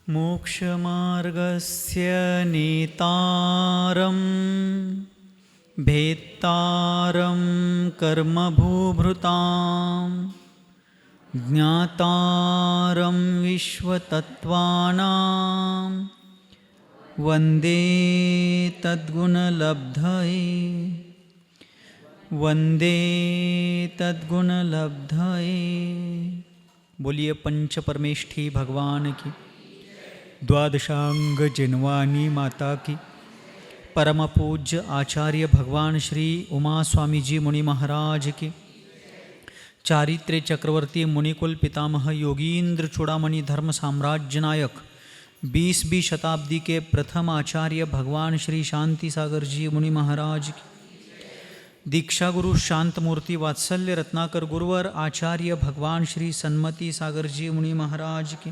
मोक्षमार्गस्य नेतारं भेत्तारं कर्मभूभृतां ज्ञातारं विश्वतत्त्वानां वन्दे तद्गुणलब्धये वन्दे तद्गुणलब्धये। बोलिए पंच परमेष्ठी भगवान की, द्वादशांग जिनवानी माता की, परम पूज्य आचार्य भगवान श्री उमा स्वामी जी मुनि महाराज की, चारित्र्य चक्रवर्ती मुनिकुल पितामह योगींद्र चूड़ामणि धर्म साम्राज्य नायक 20वीं शताब्दी के प्रथम आचार्य भगवान श्री शांति सागर जी मुनि महाराज की, दीक्षा गुरु शांत मूर्ति वात्सल्य रत्नाकर गुरुवर आचार्य भगवान श्री सन्मति सागर जी मुनि महाराज की,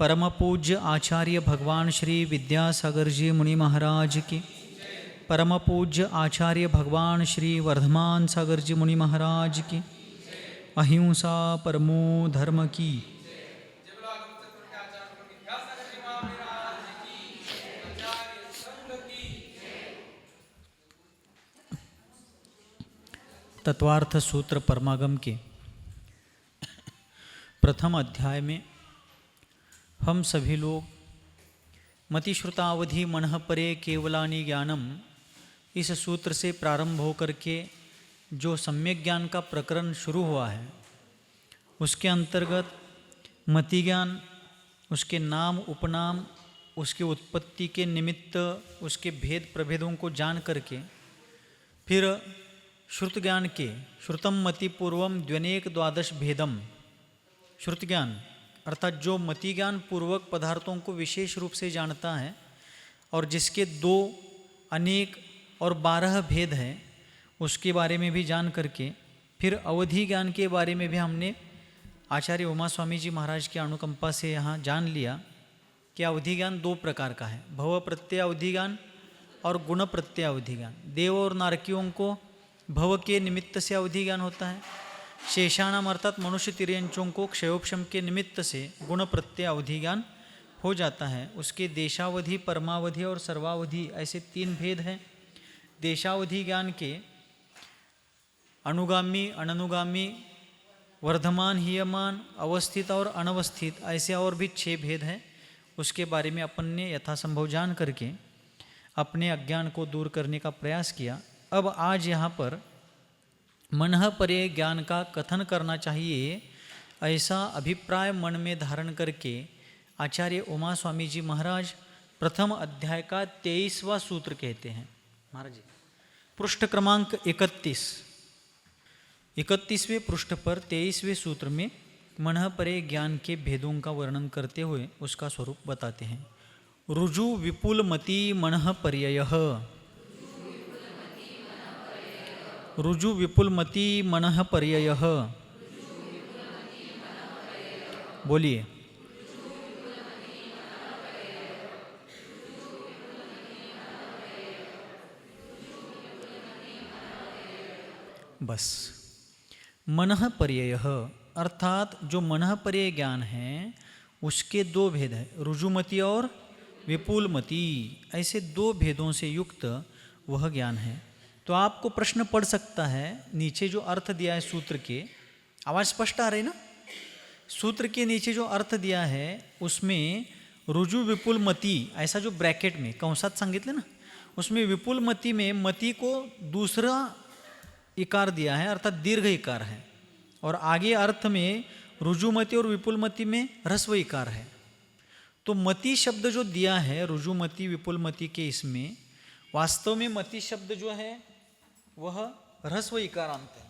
परम पूज्य आचार्य भगवान श्री विद्यासागर जी मुनि महाराज की, परम पूज्य आचार्य भगवान श्री वर्धमान सागर जी मुनि महाराज की, अहिंसा परमो धर्म की। तत्वार्थ सूत्र परमागम के प्रथम अध्याय में हम सभी लोग मतिश्रुतावधि मनः परे केवलानि ज्ञानम इस सूत्र से प्रारंभ होकर के जो सम्यक ज्ञान का प्रकरण शुरू हुआ है उसके अंतर्गत मति ज्ञान, उसके नाम उपनाम, उसकी उत्पत्ति के निमित्त, उसके भेद प्रभेदों को जान करके फिर श्रुत ज्ञान के श्रुतम मति पूर्वम द्व्यनेक द्वादश भेदम, श्रुत ज्ञान अर्थात जो मति ज्ञान पूर्वक पदार्थों को विशेष रूप से जानता है और जिसके 2 अनेक और 12 भेद हैं उसके बारे में भी जान करके फिर अवधि ज्ञान के बारे में भी हमने आचार्य उमा स्वामी जी महाराज की अनुकंपा से यहाँ जान लिया कि अवधि ज्ञान 2 प्रकार का है, भव प्रत्यय अवधि ज्ञान और गुण प्रत्यय अवधि ज्ञान। देव और नारकियों को भव के निमित्त से अवधि ज्ञान होता है, शेषाणाम अर्थात मनुष्य तिर्यंचों को क्षयोपशम के निमित्त से गुण प्रत्यय अवधि ज्ञान हो जाता है। उसके देशावधि, परमावधि और सर्वावधि ऐसे 3 भेद हैं। देशावधि ज्ञान के अनुगामी, अननुगामी, वर्धमान, हीयमान, अवस्थित और अनवस्थित ऐसे और भी 6 भेद हैं। उसके बारे में अपन ने यथासंभव जान करके अपने अज्ञान को दूर करने का प्रयास किया। अब आज यहाँ पर मनः परे ज्ञान का कथन करना चाहिए ऐसा अभिप्राय मन में धारण करके आचार्य उमा स्वामी जी महाराज प्रथम अध्याय का 23वां सूत्र कहते हैं। महाराज जी पृष्ठ क्रमांक 31वें पृष्ठ पर 23वें सूत्र में मनः परे ज्ञान के भेदों का वर्णन करते हुए उसका स्वरूप बताते हैं। रुजु विपुल मति मनः पर्ययः, रुजु विपुल मति मनः पर्ययः। बोलिए। बस मनः पर्ययः अर्थात जो मनः पर्यय ज्ञान है उसके 2 भेद हैं, रुजुमति और विपुलमति। ऐसे 2 भेदों से युक्त वह ज्ञान है। तो आपको प्रश्न पड़ सकता है, नीचे जो अर्थ दिया है सूत्र के, आवाज़ स्पष्ट आ रही ना? सूत्र के नीचे जो अर्थ दिया है उसमें रुजु विपुल मति ऐसा जो ब्रैकेट में कंसात सांगितले ना, उसमें विपुल मति में मति को दूसरा इकार दिया है अर्थात दीर्घ इकार है, और आगे अर्थ में रुजुमति और विपुलमति में ह्रस्व इकार है। तो मति शब्द जो दिया है रुजुमति विपुलमति के, इसमें वास्तव में मति शब्द जो है वह ह्रस्व इकारांत है।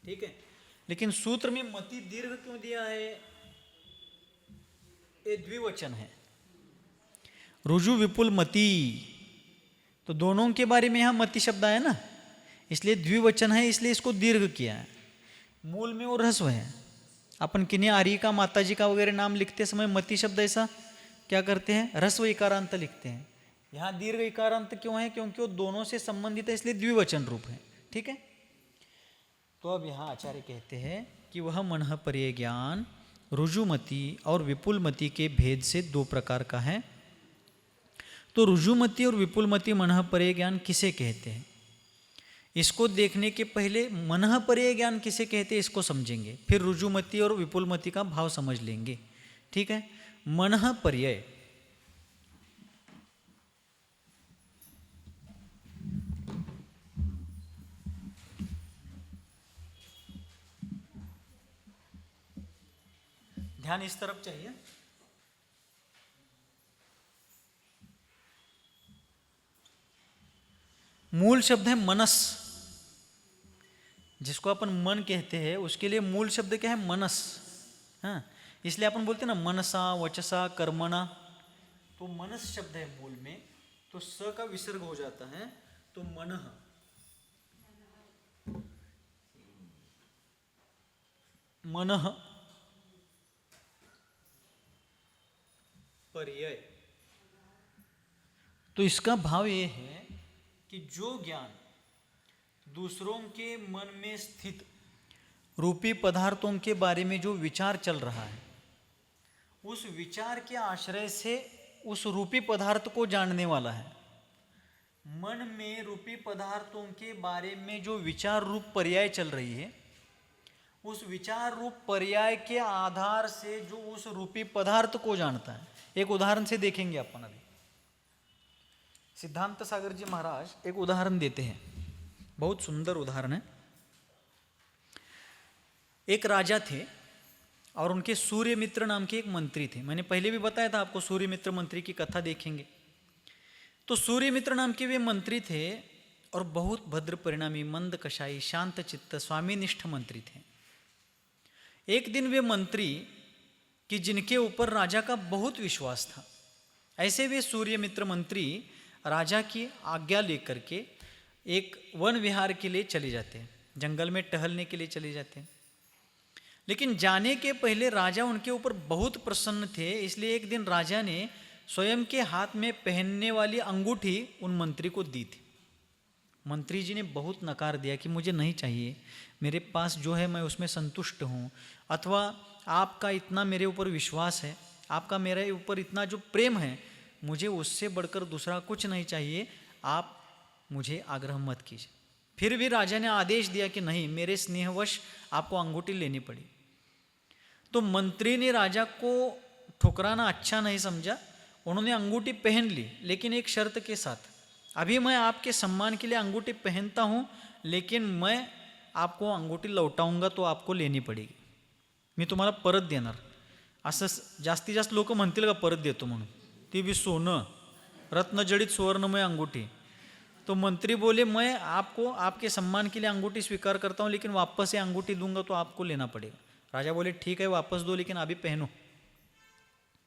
ठीक है, लेकिन सूत्र में मति दीर्घ क्यों दिया है? ये द्विवचन है, रुजु विपुल मति, तो दोनों के बारे में यहां मति शब्द आया ना, इसलिए द्विवचन है, इसलिए इसको दीर्घ किया है। मूल में वो ह्रस्व है। अपन किन्हीं आर्य का, माता जी का वगैरह नाम लिखते समय मति शब्द ऐसा क्या करते हैं? ह्रस्व इकारांत लिखते हैं। यहाँ दीर्घ इकारांत क्यों है? क्योंकि वो दोनों से संबंधित है, इसलिए द्विवचन रूप है। ठीक है, तो अब यहाँ आचार्य कहते हैं कि वह मनः पर्य ज्ञान रुजुमति और विपुलमति के भेद से दो प्रकार का है। तो रुजुमति और विपुलमति मनः पर्य ज्ञान किसे कहते हैं, इसको देखने के पहले मनः पर्य ज्ञान किसे कहते हैं इसको समझेंगे, फिर रुजुमति और विपुलमति का भाव समझ लेंगे। ठीक है। मनः पर्य, ध्यान इस तरफ चाहिए। मूल शब्द है मनस, जिसको अपन मन कहते हैं उसके लिए मूल शब्द क्या है, मनस। हाँ, इसलिए अपन बोलते हैं ना मनसा वचसा कर्मणा, तो मनस शब्द है मूल में, तो स का विसर्ग हो जाता है, तो मनः, मनः पर्यय। तो इसका भाव ये है कि जो ज्ञान दूसरों के मन में स्थित रूपी पदार्थों के बारे में जो विचार चल रहा है, उस विचार के आश्रय से उस रूपी पदार्थ को जानने वाला है। मन में रूपी पदार्थों के बारे में जो विचार रूप पर्याय चल रही है, उस विचार रूप पर्याय के आधार से जो उस रूपी पदार्थ को जानता है। एक उदाहरण से देखेंगे अपन अभी। सिद्धांत सागर जी महाराज एक उदाहरण देते हैं, बहुत सुंदर उदाहरण है। एक राजा थे और उनके सूर्यमित्र नाम के एक मंत्री थे। मैंने पहले भी बताया था आपको, सूर्यमित्र मंत्री की कथा देखेंगे। तो सूर्यमित्र नाम के वे मंत्री थे और बहुत भद्र परिणामी, मंद कषाई, शांत चित्त, स्वामीनिष्ठ मंत्री थे। एक दिन वे मंत्री कि जिनके ऊपर राजा का बहुत विश्वास था, ऐसे वे सूर्यमित्र मंत्री राजा की आज्ञा लेकर के एक वन विहार के लिए चले जाते हैं, जंगल में टहलने के लिए चले जाते हैं। लेकिन जाने के पहले राजा उनके ऊपर बहुत प्रसन्न थे, इसलिए एक दिन राजा ने स्वयं के हाथ में पहनने वाली अंगूठी उन मंत्री को दी थी। मंत्री जी ने बहुत नकार दिया कि मुझे नहीं चाहिए, मेरे पास जो है मैं उसमें संतुष्ट हूँ, अथवा आपका इतना मेरे ऊपर विश्वास है, आपका मेरे ऊपर इतना जो प्रेम है, मुझे उससे बढ़कर दूसरा कुछ नहीं चाहिए, आप मुझे आग्रह मत कीजिए। फिर भी राजा ने आदेश दिया कि नहीं, मेरे स्नेहवश आपको अंगूठी लेनी पड़ी। तो मंत्री ने राजा को ठुकराना अच्छा नहीं समझा, उन्होंने अंगूठी पहन ली, लेकिन एक शर्त के साथ, अभी मैं आपके सम्मान के लिए अंगूठी पहनता हूँ, लेकिन मैं आपको अंगूठी लौटाऊंगा तो आपको लेनी पडेगी, मी तुम्हाला परत देणार। असं जास्तीत जास्त लोक म्हणतील का परत देतो म्हणून, ती भी सोनं, रत्नजडित सुवर्णमय अंगूठी। तो मंत्री बोले मैं आपको आपके सम्मान के लिए अंगूठी स्वीकार करता हूँ, लेकिन वापस ये अंगूठी दूंगा तो आपको लेना पड़ेगा। राजा बोले ठीक है वापस दो, लेकिन अभी पहनो।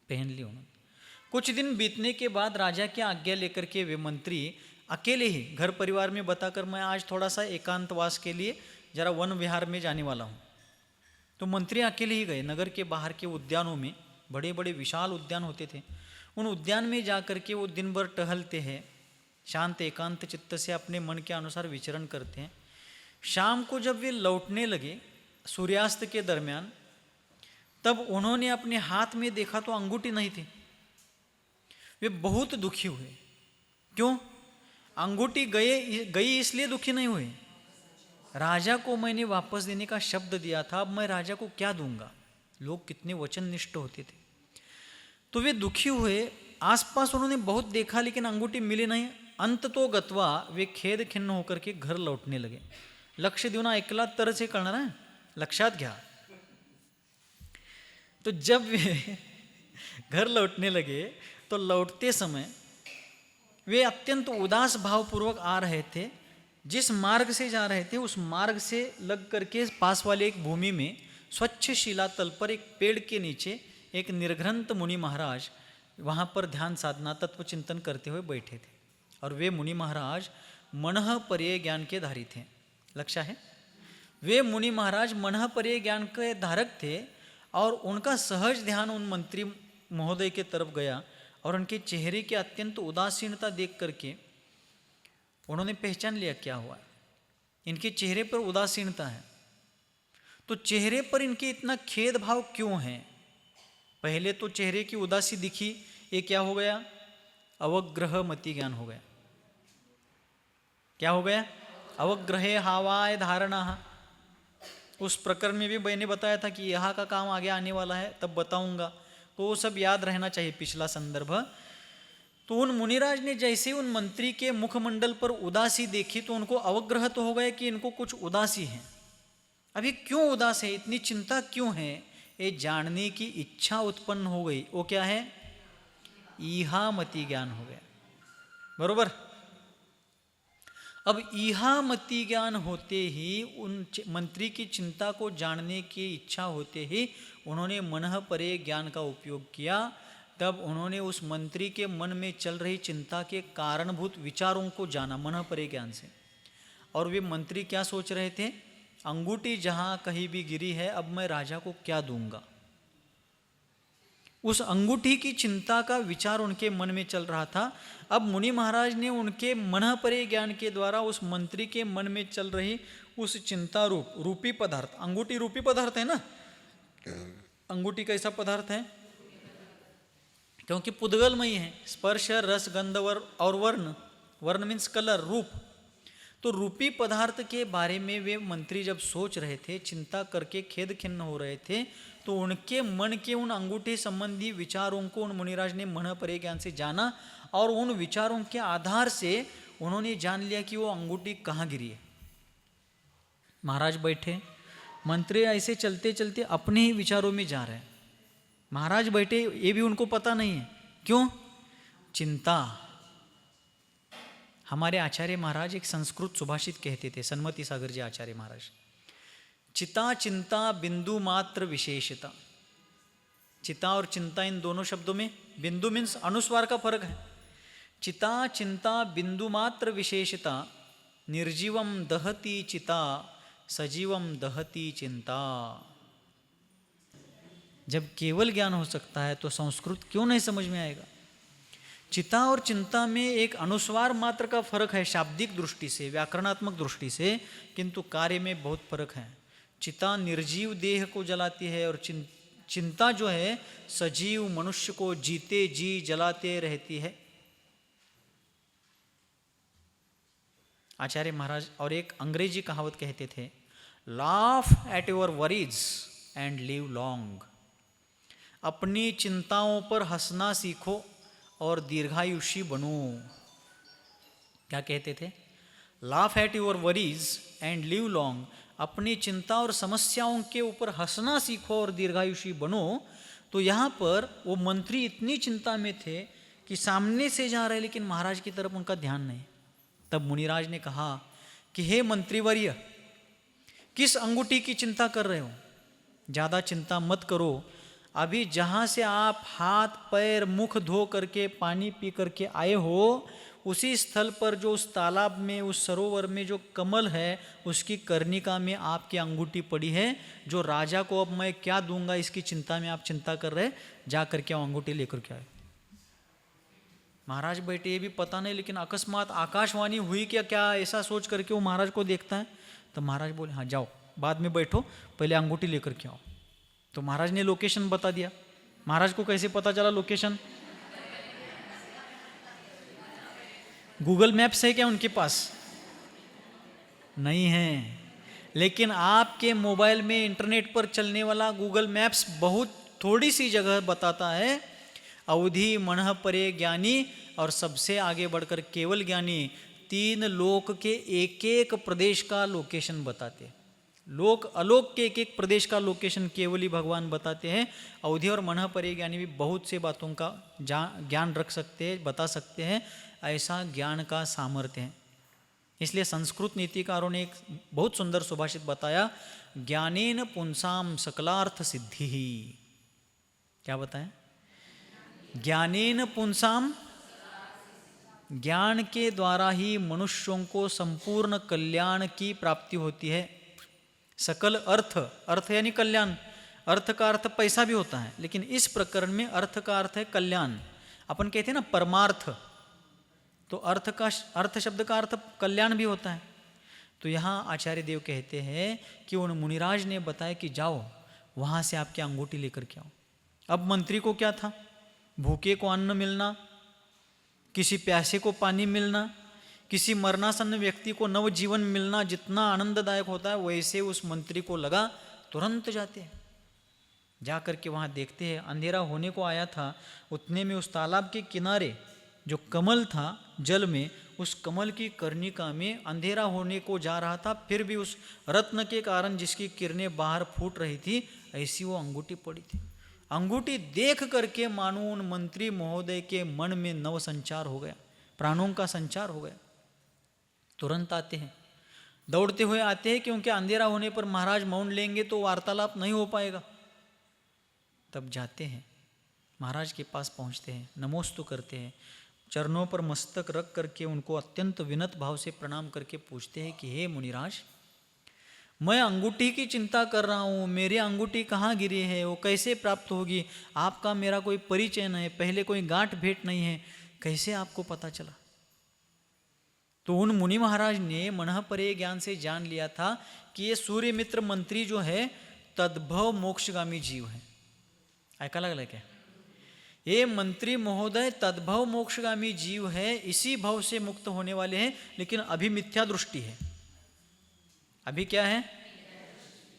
पहन ली उन्होंने। कुछ दिन बीतने के बाद राजा की आज्ञा लेकर के वे मंत्री अकेले ही घर परिवार में बताकर मैं आज थोड़ा सा एकांतवास के लिए जरा वन विहार में जाने वाला हूँ। तो मंत्री अकेले ही गए। नगर के बाहर के उद्यानों में, बड़े बड़े विशाल उद्यान होते थे, उन उद्यान में जा कर के वो दिन भर टहलते हैं, शांत एकांत चित्त से अपने मन के अनुसार विचरण करते हैं। शाम को जब वे लौटने लगे सूर्यास्त के दरमियान, तब उन्होंने अपने हाथ में देखा तो अंगूठी नहीं थी। वे बहुत दुखी हुए। क्यों? अंगूठी गई इसलिए दुखी नहीं हुए, राजा को मैंने वापस देने का शब्द दिया था, अब मैं राजा को क्या दूंगा। लोग कितने वचननिष्ठ होते थे। तो वे दुखी हुए। आसपास उन्होंने बहुत देखा लेकिन अंगूठी मिली नहीं। अंत तो गत्वा वे खेद खिन्न होकर के घर लौटने लगे। लक्ष देऊन ऐकला तरच हे कळणार आहे, लक्षात घ्या। तो जब वे घर लौटने लगे तो लौटते समय वे अत्यंत उदास भावपूर्वक आ रहे थे। जिस मार्ग से जा रहे थे उस मार्ग से लग करके पास वाले एक भूमि में स्वच्छ शिलातल पर एक पेड़ के नीचे एक निर्घ्रंथ मुनि महाराज वहाँ पर ध्यान साधना तत्व चिंतन करते हुए बैठे थे। और वे मुनि महाराज मनः पर्यय ज्ञान के धारी थे। लक्ष्य है, वे मुनि महाराज मनः पर्यय ज्ञान के धारक थे। और उनका सहज ध्यान उन मंत्री महोदय के तरफ गया और उनके चेहरे की अत्यंत उदासीनता देख करके उन्होंने पहचान लिया क्या हुआ, इनके चेहरे पर उदासीनता है। तो चेहरे पर इनके इतना खेद भाव क्यों है? पहले तो चेहरे की उदासी दिखी, ये क्या हो गया? अवग्रह मति ज्ञान हो गया। क्या हो गया? अवग्रहे हावाय धारणा। उस प्रकरण में भी मैंने बताया था कि यहाँ का काम आगे आने वाला है, तब बताऊंगा, तो वो सब याद रहना चाहिए पिछला संदर्भ। तो उन मुनिराज ने जैसे उन मंत्री के मुखमंडल पर उदासी देखी तो उनको अवग्रह तो हो गया कि इनको कुछ उदासी है। अभी क्यों उदास है, इतनी चिंता क्यों है, ये जानने की इच्छा उत्पन्न हो गई। वो क्या है? ईहामति ज्ञान हो गया। बरोबर। अब ईहामति ज्ञान होते ही, उन मंत्री की चिंता को जानने की इच्छा होते ही उन्होंने मनः परे ज्ञान का उपयोग किया। तब उन्होंने उस मंत्री के मन में चल रही चिंता के कारणभूत विचारों को जाना मनः परे ज्ञान से। और वे मंत्री क्या सोच रहे थे? अंगूठी जहाँ कहीं भी गिरी है, अब मैं राजा को क्या दूंगा। उस अंगूठी की चिंता का विचार उनके मन में चल रहा था। अब मुनि महाराज ने उनके मनः परे ज्ञान के द्वारा उस मंत्री के मन में चल रही उस चिंता रूपी पदार्थ, अंगूठी रूपी पदार्थ है ना, अंगूठी कैसा पदार्थ है? क्योंकि पुद्गलमयी है, स्पर्श रस गंध और वर्ण, वर्ण मीन्स कलर, रूप। तो रूपी पदार्थ के बारे में वे मंत्री जब सोच रहे थे, चिंता करके खेद खिन्न हो रहे थे, तो उनके मन के उन अंगूठे संबंधी विचारों को उन मुनिराज ने मनः परे ज्ञान से जाना। और उन विचारों के आधार से उन्होंने जान लिया कि वो अंगूठी कहाँ गिरी है। महाराज बैठे, मंत्री ऐसे चलते चलते अपने ही विचारों में जा रहे हैं। महाराज बैठे, ये भी उनको पता नहीं है क्यों? चिंता। हमारे आचार्य महाराज एक संस्कृत सुभाषित कहते थे, सन्मति सागर जी आचार्य महाराज, चिता चिंता बिंदु मात्र विशेषता। चिता और चिंता, इन दोनों शब्दों में बिंदु मीन्स अनुस्वार का फर्क है। चिता चिंता बिंदु मात्र विशेषता, निर्जीवम दहती चिता सजीवम दहती चिंता। जब केवल ज्ञान हो सकता है तो संस्कृत क्यों नहीं समझ में आएगा? चिता और चिंता में एक अनुस्वार मात्र का फर्क है शाब्दिक दृष्टि से, व्याकरणात्मक दृष्टि से, किंतु कार्य में बहुत फर्क है। चिता निर्जीव देह को जलाती है और चिंता जो है सजीव मनुष्य को जीते जी जलाते रहती है। आचार्य महाराज और एक अंग्रेजी कहावत कहते थे, laugh at your worries and live long. अपनी चिंताओं पर हंसना सीखो और दीर्घायुषी बनो। क्या कहते थे? Laugh at your worries and live long. अपनी चिंता और समस्याओं के ऊपर हंसना सीखो और दीर्घायुषी बनो। तो यहाँ पर वो मंत्री इतनी चिंता में थे कि सामने से जा रहे लेकिन महाराज की तरफ उनका ध्यान नहीं। तब मुनिराज ने कहा कि हे मंत्रीवर्य, किस अंगूठी की चिंता कर रहे हो? ज़्यादा चिंता मत करो। अभी जहाँ से आप हाथ पैर मुख धो करके पानी पी करके आए हो, उसी स्थल पर जो उस तालाब में, उस सरोवर में जो कमल है, उसकी कर्णिका में आपकी अंगूठी पड़ी है। जो राजा को अब मैं क्या दूंगा इसकी चिंता में आप चिंता कर रहे, जा करके अंगूठी लेकर के आए। महाराज बैठे, ये भी पता नहीं, लेकिन अकस्मात आकाशवाणी हुई क्या क्या, ऐसा सोच करके वो महाराज को देखता है। तो महाराज बोले, हाँ जाओ, बाद में बैठो, पहले अंगूठी लेकर के आओ। तो महाराज ने लोकेशन बता दिया। महाराज को कैसे पता चला लोकेशन? गूगल मैप्स है क्या उनके पास? नहीं है, लेकिन आपके मोबाइल में इंटरनेट पर चलने वाला गूगल मैप्स बहुत थोड़ी सी जगह बताता है। अवधि, मनः परे ज्ञानी और सबसे आगे बढ़कर केवल ज्ञानी, 3 लोक के एक एक प्रदेश का लोकेशन बताते। लोक अलोक के एक एक प्रदेश का लोकेशन केवल ही भगवान बताते हैं। अवधि और मनः परे ज्ञानी भी बहुत से बातों का ज्ञान रख सकते हैं, बता सकते हैं। ऐसा ज्ञान का सामर्थ्य है। इसलिए संस्कृत नीतिकारों ने एक बहुत सुंदर सुभाषित बताया, ज्ञानेन पुंसाम सकलार्थ सिद्धि। क्या बताएं? ज्ञानेन पुंसाम, ज्ञान के द्वारा ही मनुष्यों को संपूर्ण कल्याण की प्राप्ति होती है। सकल अर्थ, अर्थ यानी कल्याण, अर्थ का अर्थ पैसा भी होता है, लेकिन इस प्रकरण में अर्थ का अर्थ है कल्याण। अपन कहते हैं ना परमार्थ, तो अर्थ शब्द का अर्थ कल्याण भी होता है। तो यहाँ आचार्य देव कहते हैं कि उन मुनिराज ने बताया कि जाओ वहाँ से आपकी अंगूठी लेकर के आओ। अब मंत्री को क्या था, भूखे को अन्न मिलना, किसी प्यासे को पानी मिलना, किसी मरणासन्न व्यक्ति को नवजीवन मिलना जितना आनंददायक होता है, वैसे उस मंत्री को लगा तुरंत जाते हैं। जा कर के वहाँ देखते हैं, अंधेरा होने को आया था, उतने में उस तालाब के किनारे जो कमल था जल में, उस कमल की कर्णिका में अंधेरा होने को जा रहा था, फिर भी उस रत्न के कारण जिसकी किरणें बाहर फूट रही थी, ऐसी वो अंगूठी पड़ी थी। अंगूठी देख करके मानो उन मंत्री महोदय के मन में नव संचार हो गया, प्राणों का संचार हो गया। तुरंत आते हैं, दौड़ते हुए आते हैं, क्योंकि अंधेरा होने पर महाराज मौन लेंगे तो वार्तालाप नहीं हो पाएगा। तब जाते हैं, महाराज के पास पहुंचते हैं, नमोस्तु करते हैं, चरणों पर मस्तक रख करके उनको अत्यंत विनत भाव से प्रणाम करके पूछते हैं कि हे मुनिराज, मैं अंगूठी की चिंता कर रहा हूँ, मेरी अंगूठी कहाँ गिरी है, वो कैसे प्राप्त होगी, आपका मेरा कोई परिचय नहीं, पहले कोई गांठ भेंट नहीं है, कैसे आपको पता चला। तो उन मुनि महाराज ने मनः परे ज्ञान से जान लिया था कि ये सूर्य मित्र मंत्री जो है तद्भव मोक्षगामी जीव है। ऐका लागलं क्या, ये मंत्री महोदय तद्भव मोक्षगामी जीव है, इसी भव से मुक्त होने वाले हैं, लेकिन अभी मिथ्या दृष्टी है। अभी क्या है,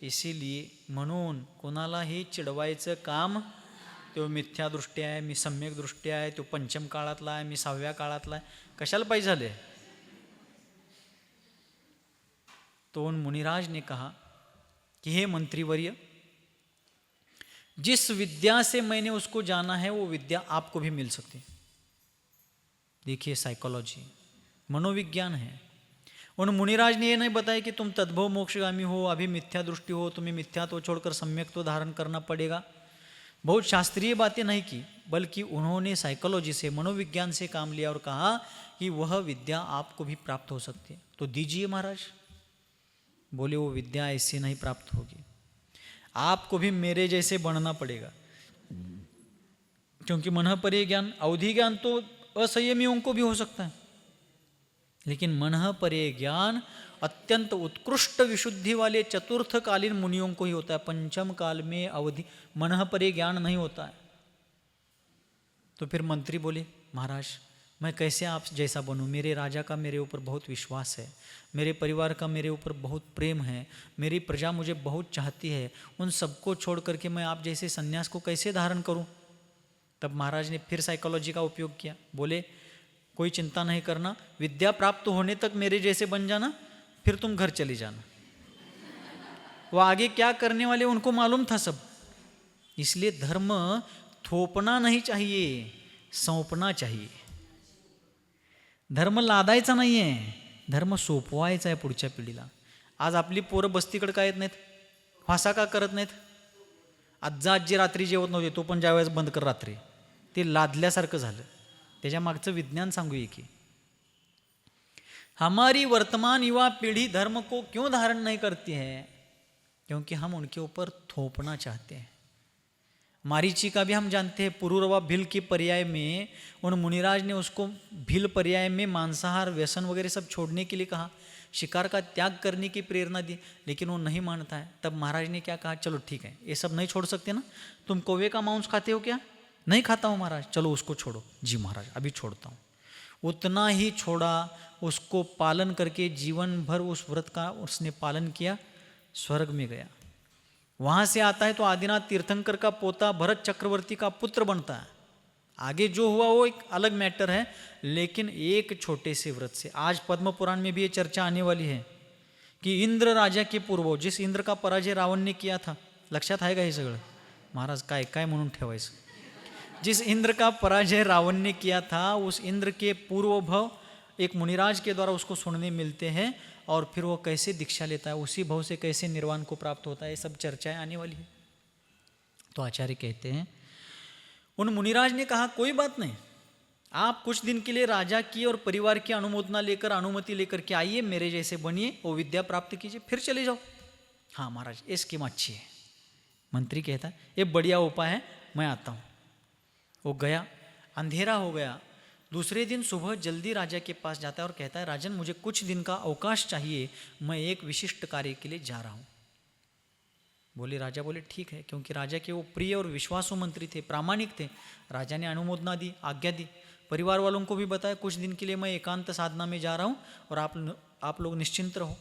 इसीलिए म्हणून कोणालाही चिडवायचं काम, तो मिथ्या दृष्टी आहे, मी सम्यक दृष्टी आहे, तो पंचम काळातला आहे, मी 6व्या काळातला आहे, कशाला पाहिजे झाले। तो उन मुनिराज ने कहा कि हे मंत्रीवर्य, जिस विद्या से मैंने उसको जाना है वो विद्या आपको भी मिल सकती है। देखिए साइकोलॉजी, मनोविज्ञान है। उन मुनिराज ने ये नहीं बताया कि तुम तद्भव मोक्षगामी हो, अभी मिथ्या दृष्टि हो, तुम्हें मिथ्या तो छोड़कर सम्यक तो धारण करना पड़ेगा, बहुत शास्त्रीय बातें नहीं की, बल्कि उन्होंने साइकोलॉजी से, मनोविज्ञान से काम लिया और कहा कि वह विद्या आपको भी प्राप्त हो सकती है, तो दीजिए महाराज। बोले वो विद्या ऐसे नहीं प्राप्त होगी, आपको भी मेरे जैसे बनना पड़ेगा, क्योंकि मनः परे ज्ञान, अवधि ज्ञान तो असंयमियों को भी हो सकता है, लेकिन मनः परे ज्ञान अत्यंत उत्कृष्ट विशुद्धि वाले चतुर्थकालीन मुनियों को ही होता है। पंचम काल में अवधि मनः परे ज्ञान नहीं होता है। तो फिर मंत्री बोले, महाराज मैं कैसे आप जैसा बनूं, मेरे राजा का मेरे ऊपर बहुत विश्वास है, मेरे परिवार का मेरे ऊपर बहुत प्रेम है, मेरी प्रजा मुझे बहुत चाहती है, उन सबको छोड़ करके मैं आप जैसे सन्यास को कैसे धारण करूं। तब महाराज ने फिर साइकोलॉजी का उपयोग किया, बोले कोई चिंता नहीं करना, विद्या प्राप्त होने तक मेरे जैसे बन जाना, फिर तुम घर चले जाना। वो आगे क्या करने वाले उनको मालूम था सब, इसलिए धर्म थोपना नहीं चाहिए, सौंपना चाहिए। धर्म लादायचा नाही आहे, धर्म सोपवायचा आहे पुढच्या पिढीला। आज आपली पोरं बस्तीकडे काय येत नाहीत, फासा का करत नाहीत। आज्जा आजी रात्री जेवत नव्हते, तो पण ज्यावेळेस बंद कर रात्री, ते लादल्यासारखं झालं। त्याच्या मागचं विज्ञान सांगूया की हमारी वर्तमान युवा पीढ़ी धर्म को क्यों धारण नहीं करती है, क्योंकि हम उनके ऊपर थोपना चाहते हैं। मारीची का भी हम जानते हैं, पुरूरवा भील की पर्याय में उन मुनिराज ने उसको भील पर्याय में मांसाहार व्यसन वगैरह सब छोड़ने के लिए कहा, शिकार का त्याग करने की प्रेरणा दी, लेकिन वो नहीं मानता है। तब महाराज ने क्या कहा, चलो ठीक है, ये सब नहीं छोड़ सकते ना, तुम कौवे का मांस खाते हो क्या, नहीं खाता हूँ महाराज, चलो उसको छोड़ो। जी महाराज अभी छोड़ता हूँ। उतना ही छोड़ा, उसको पालन करके जीवन भर उस व्रत का उसने पालन किया, स्वर्ग में गया। वहाँ से आता है तो आदिनाथ तीर्थंकर का पोता भरत चक्रवर्ती का पुत्र बनता है। आगे जो हुआ वो एक अलग मैटर है, लेकिन एक छोटे से व्रत से आज पद्म पुराण में भी ये चर्चा आने वाली है कि इंद्र राजा के पूर्व, जिस इंद्र का पराजय रावण ने किया था, लक्षात आहे का हे सगळं महाराज, काय काय म्हणून ठेवायचं, जिस इंद्र का पराजय रावण ने किया था, उस इंद्र के पूर्व भव एक मुनिराज के द्वारा उसको सुनने मिलते हैं, और फिर वो कैसे दीक्षा लेता है, उसी भव से कैसे निर्वाण को प्राप्त होता है, ये सब चर्चाएं आने वाली है। तो आचार्य कहते हैं उन मुनिराज ने कहा कोई बात नहीं, आप कुछ दिन के लिए राजा की और परिवार की अनुमोदना लेकर, अनुमति लेकर के आइए, मेरे जैसे बनिए, वो विद्या प्राप्त कीजिए, फिर चले जाओ। हाँ महाराज ये स्कीम अच्छी है। मंत्री कहता है ये बढ़िया उपाय है, मैं आता हूँ। वो गया, अंधेरा हो गया, दूसरे दिन सुबह जल्दी राजा के पास जाता है और कहता है, राजन मुझे कुछ दिन का अवकाश चाहिए, मैं एक विशिष्ट कार्य के लिए जा रहा हूँ। राजा बोले ठीक है, क्योंकि राजा के वो प्रिय और विश्वासु मंत्री थे, प्रामाणिक थे। राजा ने अनुमोदना दी, आज्ञा दी, परिवार वालों को भी बताया कुछ दिन के लिए मैं एकांत साधना में जा रहा हूँ और आप लोग निश्चिंत रहो।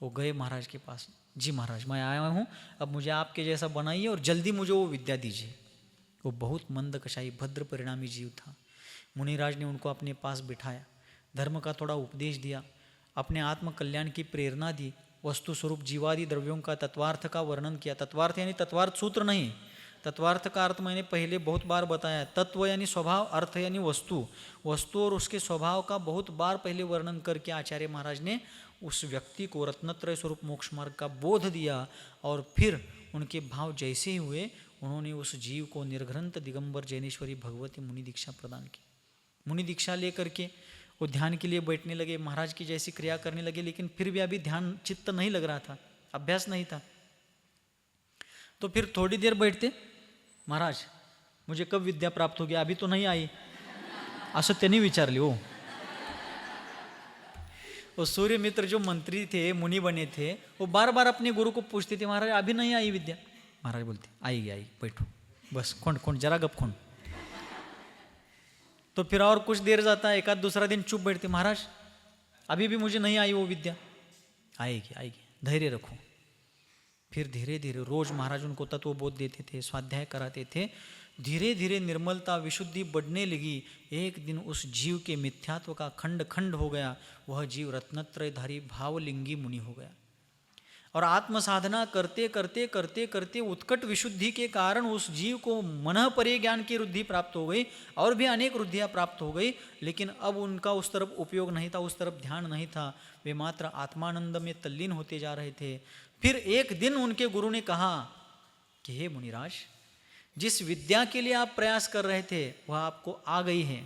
वो गए महाराज के पास, जी महाराज मैं आया हूँ, अब मुझे आपके जैसा बनाइए और जल्दी मुझे वो विद्या दीजिए। वो बहुत मंद कषाई भद्र परिणामी जीव था। मुनिराज ने उनको अपने पास बिठाया, धर्म का थोड़ा उपदेश दिया, अपने आत्म कल्याण की प्रेरणा दी, वस्तु स्वरूप जीवादि द्रव्यों का तत्वार्थ का वर्णन किया। तत्वार्थ यानी तत्वार्थ सूत्र नहीं, तत्वार्थ का अर्थ मैंने पहले बहुत बार बताया। तत्व यानी स्वभाव, अर्थ यानी वस्तु, वस्तु और उसके स्वभाव का बहुत बार पहले वर्णन करके आचार्य महाराज ने उस व्यक्ति को रत्नत्रय स्वरूप मोक्ष मार्ग का बोध दिया। और फिर उनके भाव जैसे ही हुए, उन्होंने उस जीव को निर्ग्रंथ दिगंबर जैनेश्वरी भगवती मुनि दीक्षा प्रदान की। मुनि दीक्षा लेकर के वो ध्यान के लिए बैठने लगे, महाराज की जैसी क्रिया करने लगे, लेकिन फिर भी अभी ध्यान चित्त नहीं लग रहा था, अभ्यास नहीं था। तो फिर थोड़ी देर बैठते, महाराज मुझे कब विद्या प्राप्त होगी, अभी तो नहीं आई, असं त्यांनी विचारले हो। वो सूर्य मित्र जो मंत्री थे, मुनि बने थे, वो बार बार अपने गुरु को पूछते थे, महाराज अभी नहीं आई विद्या। महाराज बोलते आएगी आएगी, बैठो बस, खोंड जरा गप खोंड। तो फिर और कुछ देर जाता है, एक आध दूसरा दिन चुप बैठते, महाराज अभी भी मुझे नहीं आई वो विद्या। आएगी आएगी, धैर्य रखो। फिर धीरे धीरे रोज महाराज उनको तत्वबोध देते थे, स्वाध्याय कराते थे। धीरे धीरे निर्मलता विशुद्धि बढ़ने लगी। एक दिन उस जीव के मिथ्यात्व का खंड खंड हो गया। वह जीव रत्नत्रयधारी भावलिंगी मुनि हो गया। और आत्म साधना करते करते करते करते उत्कट विशुद्धि के कारण उस जीव को मनः परे ज्ञान की रुद्धि प्राप्त हो गई, और भी अनेक रुद्धियाँ प्राप्त हो गई, लेकिन अब उनका उस तरफ उपयोग नहीं था, उस तरफ ध्यान नहीं था। वे मात्र आत्मानंद में तल्लीन होते जा रहे थे। फिर एक दिन उनके गुरु ने कहा कि हे मुनिराज, जिस विद्या के लिए आप प्रयास कर रहे थे वह आपको आ गई है।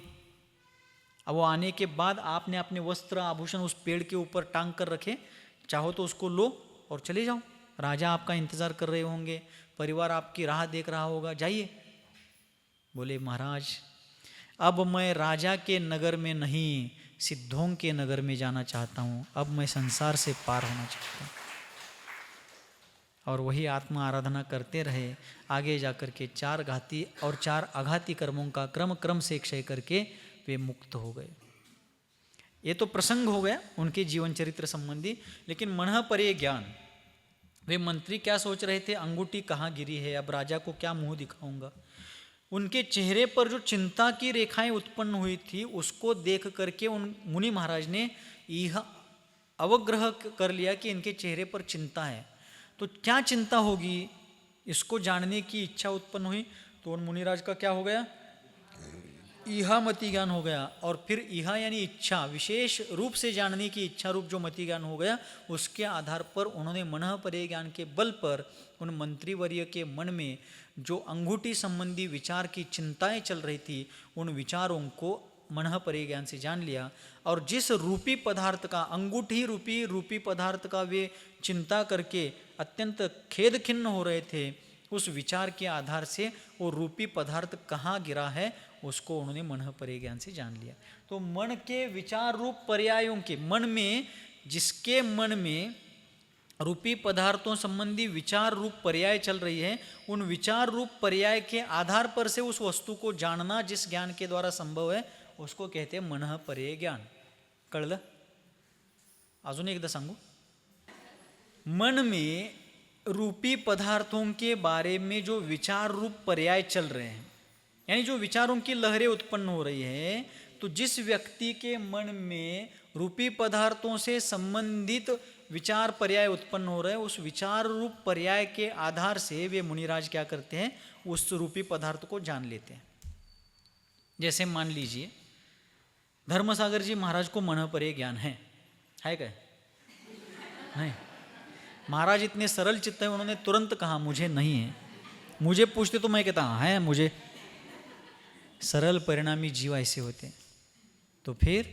अब वो आने के बाद आपने अपने वस्त्र आभूषण उस पेड़ के ऊपर टांग कर रखे, चाहो तो उसको लो और चले जाओ। राजा आपका इंतजार कर रहे होंगे, परिवार आपकी राह देख रहा होगा, जाइए। बोले महाराज अब मैं राजा के नगर में नहीं, सिद्धों के नगर में जाना चाहता हूँ। अब मैं संसार से पार होना चाहता हूँ। और वही आत्मा आराधना करते रहे। आगे जाकर के 4 घाती और 4 आघाती कर्मों का क्रम क्रम से क्षय करके वे मुक्त हो गए। ये तो प्रसंग हो गया उनके जीवन चरित्र संबंधी। लेकिन मनः परे ज्ञान, वे मंत्री क्या सोच रहे थे, अंगूठी कहाँ गिरी है, अब राजा को क्या मुंह दिखाऊंगा। उनके चेहरे पर जो चिंता की रेखाएं उत्पन्न हुई थी, उसको देख करके उन मुनि महाराज ने यह अवग्रह कर लिया कि इनके चेहरे पर चिंता है। तो क्या चिंता होगी, इसको जानने की इच्छा उत्पन्न हुई। तो उन मुनिराज का क्या हो गया, इहा मति ज्ञान हो गया। और फिर इहा यानी इच्छा, विशेष रूप से जानने की इच्छा रूप जो मति ज्ञान हो गया, उसके आधार पर उन्होंने मनः परे ज्ञान के बल पर उन मंत्रीवर्य के मन में जो अंगूठी संबंधी विचार की चिंताएं चल रही थी, उन विचारों को मनः परे ज्ञान से जान लिया। और जिस रूपी पदार्थ का, अंगूठी रूपी पदार्थ का वे चिंता करके अत्यंत खेद खिन्न हो रहे थे, उस विचार के आधार से वो रूपी पदार्थ कहाँ गिरा है, उसको उन्होंने मनः परे ज्ञान से जान लिया। तो मन के विचार रूप पर्यायों के, मन में, जिसके मन में रूपी पदार्थों संबंधी विचार रूप पर्याय चल रही है, उन विचार रूप पर्याय के आधार पर से उस वस्तु को जानना जिस ज्ञान के द्वारा संभव है, उसको कहते हैं मनः परे ज्ञान। कळलं? अजून एकदा सांगू, मन में रूपी पदार्थों के बारे में जो विचार रूप पर्याय चल रहे हैं, यानी जो विचारों की लहरें उत्पन्न हो रही है, तो जिस व्यक्ति के मन में रूपी पदार्थों से संबंधित विचार पर्याय उत्पन्न हो रहे हैं, उस विचार रूप पर्याय के आधार से वे मुनिराज क्या करते हैं, उस रूपी पदार्थ को जान लेते हैं। जैसे मान लीजिए धर्मसागर जी महाराज को मनः परे ज्ञान है क्या? नहीं। महाराज इतने सरल चित्त हैं, उन्होंने तुरंत कहा मुझे नहीं है। मुझे पूछते तो मैं कहता हाँ है मुझे। सरल परिणामी जीव ऐसे होते हैं। तो फिर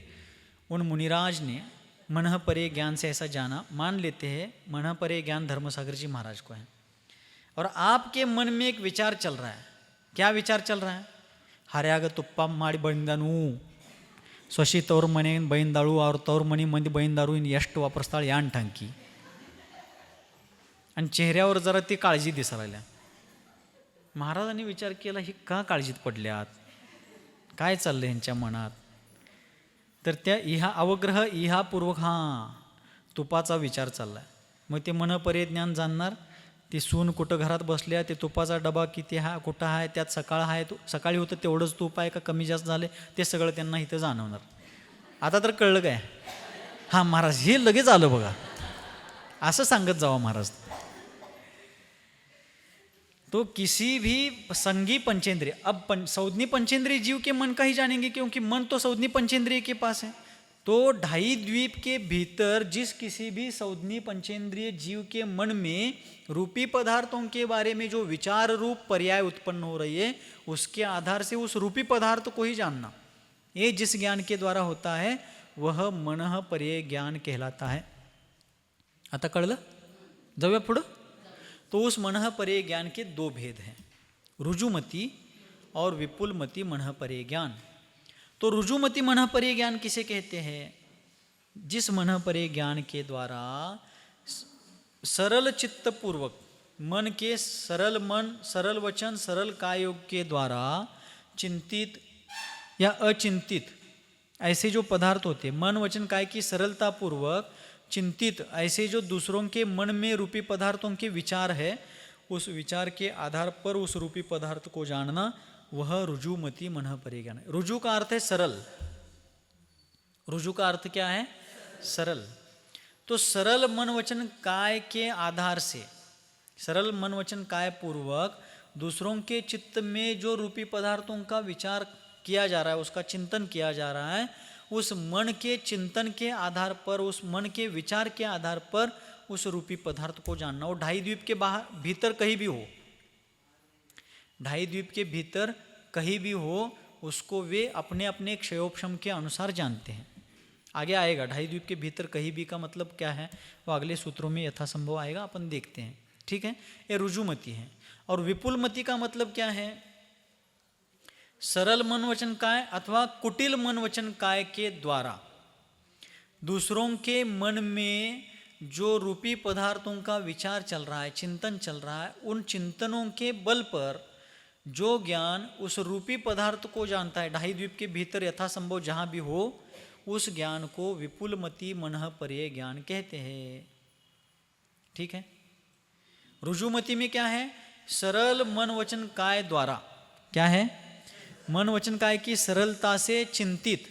उन मुनिराज ने मनः परे ज्ञान से ऐसा जाना, मान लेते हैं मनः परे ज्ञान धर्मसागर जी महाराज को है। और आपके मन में एक विचार चल रहा है। क्या विचार चल रहा है? ಹರ್ಯಾಗ ತುಪ್ಪ ಮಾಡಿ ಬೈಂದನು, ಸೊಸಿ ತವ್ರ ಮನೆ ಬೈಂದಾಳು, ಅವ್ರ ತವ್ರ ಮನೆ ಮಂದಿ बहिंदारू ಇನ್ನು ಎಷ್ಟು वापरताळ यान टांकी. आणि चेहऱ्यावर जरा ती काळजी दिसायला. महाराजांनी विचार केला, ही का काळजीत पडल्यात, काय चाललं यांच्या मनात. तर त्या इहा अवग्रह इहापूर्वक तुपाचा विचार चालला. मग ते मनपरे ज्ञान जाणणार. ती सून कुठं घरात बसल्या, ते तुपाचा डबा किती कुठं आहे, त्यात सकाळ आहे, सकाळी होतं तेवढंच तूप आहे का कमी जास्त झाले, ते सगळं त्यांना इथं जाणवणार. आता तर कळलं काय, हां महाराज हे लगेच आलं बघा, असं सांगत जावा महाराज. तो किसी भी संगी पंचेंद्रिय, अब सौदनी पंचेंद्रिय जीव के मन का ही जानेंगे, क्योंकि मन तो सौदनी पंचेंद्रिय के पास है. तो 2.5 द्वीप के भीतर जिस किसी भी सौदनी पंचेंद्रिय जीव के मन में रूपी पदार्थों के बारे में जो विचार रूप पर्याय उत्पन्न हो रही है, उसके आधार से उस रूपी पदार्थ को ही जानना, ये जिस ज्ञान के द्वारा होता है वह मनः पर्याय ज्ञान कहलाता है. आता कळलं, जाऊया पुढं. तो उस मनः पर्याय ज्ञान के 2 भेद हैं, रुजुमति और विपुलमति मनः पर्याय ज्ञान. तो रुजुमति मनः पर्याय ज्ञान किसे कहते हैं? जिस मनः पर्याय ज्ञान के द्वारा सरल चित्त पूर्वक मन के सरल मन, सरल वचन, सरल कायोग के द्वारा चिंतित या अचिंतित ऐसे जो पदार्थ होते, मन वचन काय की सरलता पूर्वक चिंतित ऐसे जो दूसरों के मन में रूपी पदार्थों के विचार है, उस विचार के आधार पर उस रूपी पदार्थ को जानना, वह रुजुमति मनः पर्याय ज्ञान है. रुजु का अर्थ है सरल. रुजु का अर्थ क्या है? सरल. तो सरल मन वचन काय के आधार से, सरल मन वचन काय पूर्वक दूसरों के चित्त में जो रूपी पदार्थों का विचार किया जा रहा है, उसका चिंतन किया जा रहा है, उस मन के चिंतन के आधार पर, उस मन के विचार के आधार पर उस रूपी पदार्थ को जानना. वो 2.5 द्वीप के भीतर कहीं भी हो, 2.5 द्वीप के भीतर कहीं भी हो, उसको वे अपने अपने क्षयोपशम के अनुसार जानते हैं. आगे आएगा 2.5 द्वीप के भीतर कहीं भी का मतलब क्या है, वो अगले सूत्रों में यथासंभव आएगा, अपन देखते हैं. ठीक है, ये रुजुमति है. और विपुलमति का मतलब क्या है? सरल मन वचन काय अथवा कुटिल मन वचन काय के द्वारा दूसरों के मन में जो रूपी पदार्थों का विचार चल रहा है, चिंतन चल रहा है, उन चिंतनों के बल पर जो ज्ञान उस रूपी पदार्थ को जानता है, 2.5 द्वीप के भीतर यथासंभव जहाँ भी हो, उस ज्ञान को विपुलमति मनः पर्याय ज्ञान कहते हैं. ठीक है. रुजुमति में क्या है? सरल मन वचन काय द्वारा, क्या है? मन वचन काय की सरलता से चिंतित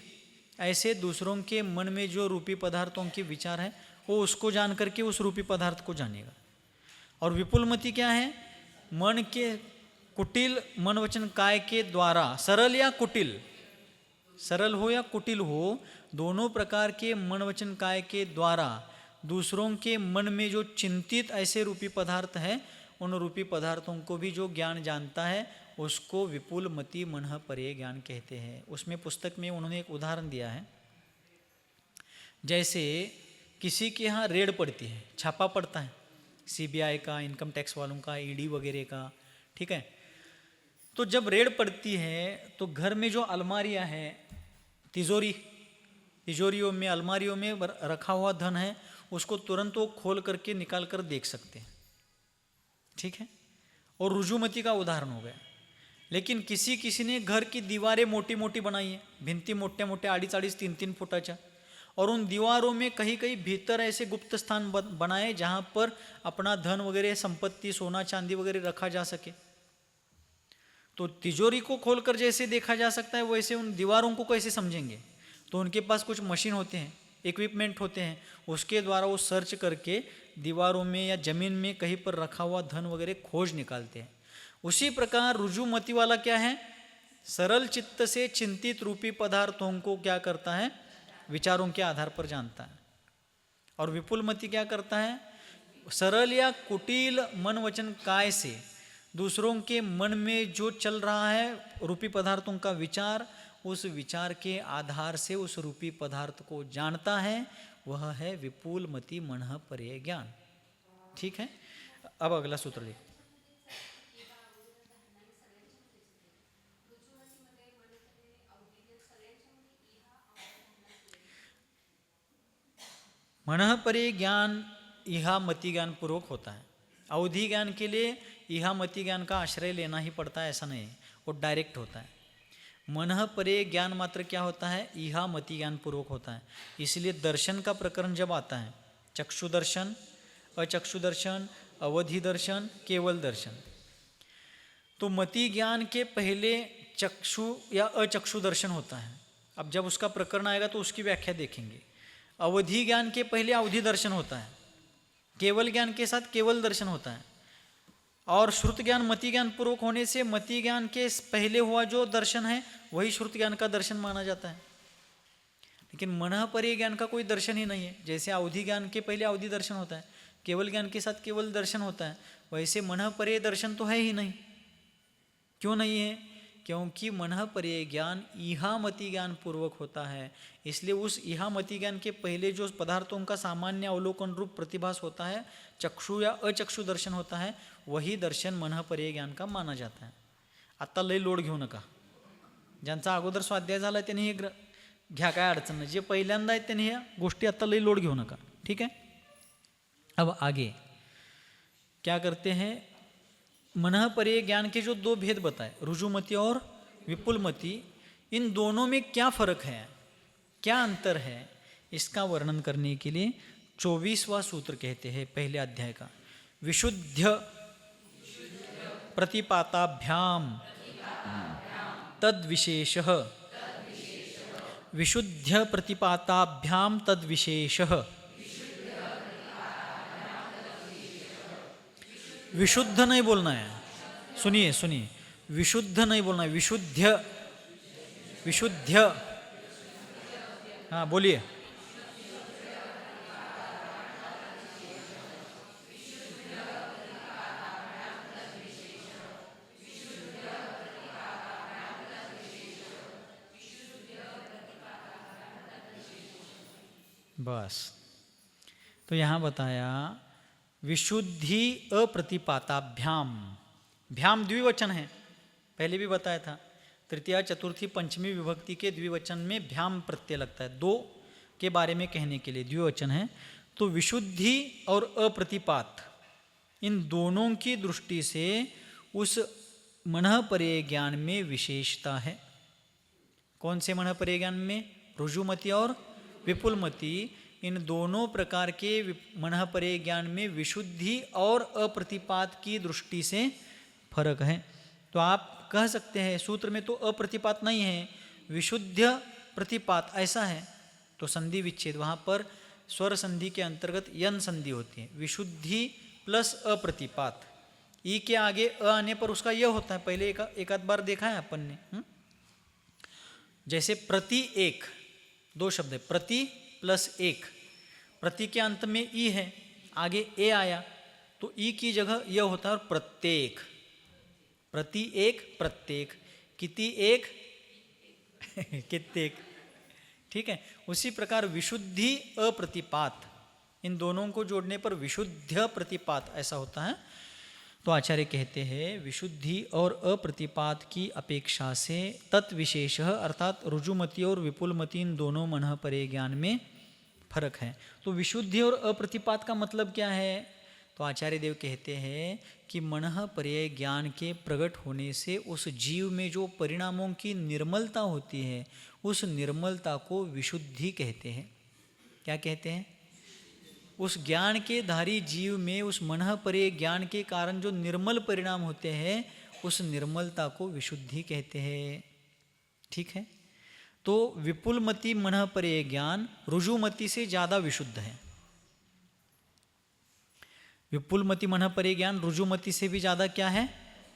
ऐसे दूसरों के मन में जो रूपी पदार्थों के विचार है, वो उसको जान करके उस रूपी पदार्थ को जानेगा. और विपुलमति क्या है? मन के कुटिल मन वचन काय के द्वारा, सरल या कुटिल, सरल हो या कुटिल हो, दोनों प्रकार के मन वचन काय के द्वारा दूसरों के मन में जो चिंतित ऐसे रूपी पदार्थ है, उन रूपी पदार्थों को भी जो ज्ञान जानता है, उसको विपुलमति मनः पर्याय ज्ञान कहते हैं. उसमें पुस्तक में उन्होंने एक उदाहरण दिया है. जैसे किसी के यहाँ रेड पड़ती है, छापा पड़ता है, सीबीआई का, इनकम टैक्स वालों का, ईडी वगैरह का. ठीक है. तो जब रेड पड़ती है तो घर में जो अलमारियाँ हैं, तिजोरियों में, अलमारियों में रखा हुआ धन है, उसको तुरंत वो खोल करके निकाल कर देख सकते हैं. ठीक है. और रुजुमति का उदाहरण हो गया. लेकिन किसी ने घर की दीवारें मोटी मोटी बनाई है, भिंती मोटे मोटे 2.5 3 फुटाच्या, और उन दीवारों में कहीं कहीं भीतर ऐसे गुप्त स्थान बनाए जहाँ पर अपना धन वगैरह, संपत्ति, सोना चांदी वगैरह रखा जा सके. तो तिजोरी को खोलकर जैसे देखा जा सकता है, वैसे उन दीवारों को कैसे समझेंगे? तो उनके पास कुछ मशीन होते हैं, इक्विपमेंट होते हैं, उसके द्वारा वो सर्च करके दीवारों में या जमीन में कहीं पर रखा हुआ धन वगैरह खोज निकालते हैं. उसी प्रकार रुजुमति वाला क्या है? सरल चित्त से चिंतित रूपी पदार्थों को क्या करता है? विचारों के आधार पर जानता है. और विपुलमति क्या करता है? सरल या कुटिल मन वचन काय से दूसरों के मन में जो चल रहा है रूपी पदार्थों का विचार, उस विचार के आधार से उस रूपी पदार्थ को जानता है, वह है विपुलमति मनः पर्याय ज्ञान. ठीक है. अब अगला सूत्र लिख. मनः परे ज्ञान इहा मति ज्ञान पूर्वक होता है। अवधि ज्ञान के लिए इहा मति ज्ञान का आश्रय लेना ही पड़ता है, ऐसा नहीं, वो डायरेक्ट होता है। मनः परे ज्ञान मात्र क्या होता है, इहा मति ज्ञान पूर्वक होता है। इसलिए दर्शन का प्रकरण जब आता है, चक्षु दर्शन, अचक्षु दर्शन, अवधि दर्शन, केवल दर्शन, तो मति ज्ञान के पहले चक्षु या अचक्षु दर्शन होता है। अब जब उसका प्रकरण आएगा तो उसकी व्याख्या देखेंगे। अवधि ज्ञान के पहले अवधि दर्शन होता है, केवल ज्ञान के साथ केवल दर्शन होता है, और श्रुत ज्ञान मति ज्ञान पूर्वक होने से मति ज्ञान के पहले हुआ जो दर्शन है वही श्रुत ज्ञान का दर्शन माना जाता है। लेकिन मनः परे ज्ञान का कोई दर्शन ही नहीं है। जैसे अवधि ज्ञान के पहले अवधि दर्शन होता है, केवल ज्ञान के साथ केवल दर्शन होता है, वैसे मनः परे दर्शन तो है ही नहीं। क्यों नहीं है? क्योंकि मनः परे ज्ञान इहा मति ज्ञान पूर्वक होता है। इसलिए उस इहा मति ज्ञान के पहले जो पदार्थों का सामान्य अवलोकन रूप प्रतिभास होता है, चक्षु या अचक्षु दर्शन होता है, वही दर्शन मनः परे ज्ञान का माना जाता है। आत्ता लय लोड घेऊ नका, ज्यांचा अगोदर स्वाध्याय झाला त्यांनी हे घ्या, काय अडचण नाही। जे पहिल्यांदा आहेत त्यांनी ह्या गोष्टी आत्ता लय लोड घेऊ नका, ठीक है। अब आगे क्या करते हैं, मनः परे ज्ञान के जो दो भेद बताए, रुजुमति और विपुलमति, इन दोनों में क्या फर्क है, क्या अंतर है, इसका वर्णन करने के लिए 24वां सूत्र कहते हैं पहले अध्याय का, विशुद्ध प्रतिपाताभ्याम तद्विशेषः, विशुद्ध प्रतिपाताभ्याम तद्विशेषः। विशुद्ध नहीं बोलना है, सुनिए सुनिए, विशुद्ध नहीं बोलना है, विशुद्ध, विशुद्ध, हाँ बोलिए। बस, तो यहाँ बताया विशुद्धि अप्रतिपाताभ्याम, भ्याम द्विवचन है, पहले भी बताया था। तृतीया चतुर्थी पंचमी विभक्ति के द्विवचन में भ्याम प्रत्यय लगता है, दो के बारे में कहने के लिए द्विवचन है। तो विशुद्धि और अप्रतिपात, इन दोनों की दृष्टि से उस मनः परे ज्ञान में विशेषता है। कौन से मनः परे ज्ञान में? रुजुमति और विपुलमति, इन दोनों प्रकार के मनः परे ज्ञान में विशुद्धि और अप्रतिपात की दृष्टि से फर्क है। तो आप कह सकते हैं सूत्र में तो अप्रतिपात नहीं है, विशुद्ध प्रतिपात ऐसा है, तो संधि विच्छेद, वहाँ पर स्वर संधि के अंतर्गत यन संधि होती है, विशुद्धि प्लस अप्रतिपात, ई के आगे अ आने पर उसका यह होता है। पहले एक आध बार देखा है अपन ने, जैसे प्रति एक, दो शब्द है, प्रति प्लस एक, प्रति के अंत में ई है, आगे ए आया तो ई की जगह यह होता है, और प्रत्येक, प्रति एक प्रत्येक, किति एक कित्येक, ठीक है। उसी प्रकार विशुद्धि अप्रतिपात, इन दोनों को जोड़ने पर विशुद्ध प्रतिपात ऐसा होता है। तो आचार्य कहते हैं विशुद्धि और अप्रतिपात की अपेक्षा से तत्विशेष अर्थात रुजुमति और विपुलमति, इन दोनों मनः परे ज्ञान में फर्क है। तो विशुद्धि और अप्रतिपात का मतलब क्या है? तो आचार्य देव कहते हैं कि मनः परे ज्ञान के प्रकट होने से उस जीव में जो परिणामों की निर्मलता होती है, उस निर्मलता को विशुद्धि कहते हैं। क्या कहते हैं? उस ज्ञान के धारी जीव में, उस मनः परे ज्ञान के कारण जो निर्मल परिणाम होते हैं, उस निर्मलता को विशुद्धि कहते हैं, ठीक है। तो विपुलमति मनः परे ज्ञान रुजुमति से ज़्यादा विशुद्ध है। विपुलमति मनः परे ज्ञान रुजुमति से भी ज़्यादा क्या है?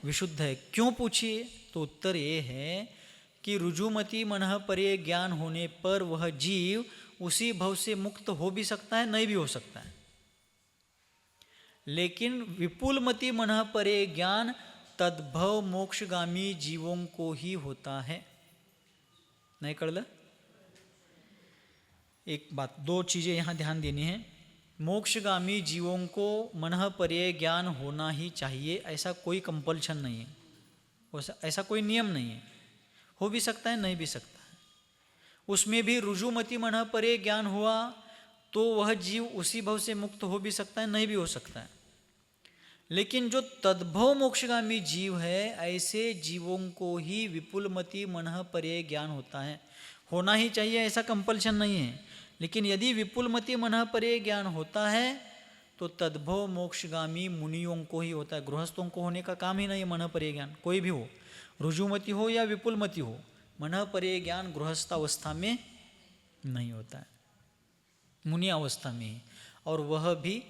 विशुद्ध है। क्यों पूछिए? तो उत्तर ये है कि रुजुमति मनः परे ज्ञान होने पर वह जीव उसी भव से मुक्त हो भी सकता है, नहीं भी हो सकता है। लेकिन विपुलमति मनः परे ज्ञान तद्भव मोक्षगामी जीवों को ही होता है। नहीं कळलं? एक बात, दो चीज़ें यहाँ ध्यान देनी है। मोक्षगामी जीवों को मनः परे ज्ञान होना ही चाहिए, ऐसा कोई कंपल्शन नहीं है, ऐसा कोई नियम नहीं है। हो भी सकता है, नहीं भी सकता है। उसमें भी रुजुमति मनः परे ज्ञान हुआ तो वह जीव उसी भव से मुक्त हो भी सकता है, नहीं भी हो सकता है। लेकिन जो तद्भव मोक्षगामी जीव है, ऐसे जीवों को ही विपुलमति मनः परे ज्ञान होता है। होना ही चाहिए ऐसा कंपल्शन नहीं है, लेकिन यदि विपुलमति मनः परे ज्ञान होता है तो तद्भव मोक्षगामी मुनियों को ही होता है। गृहस्थों को होने का काम ही नहीं है मनः परे ज्ञान, कोई भी हो, रुजुमति हो या विपुलमति हो, मनः परे ज्ञान गृहस्थ अवस्था में नहीं होता है, मुनि अवस्था में ही, और वह भी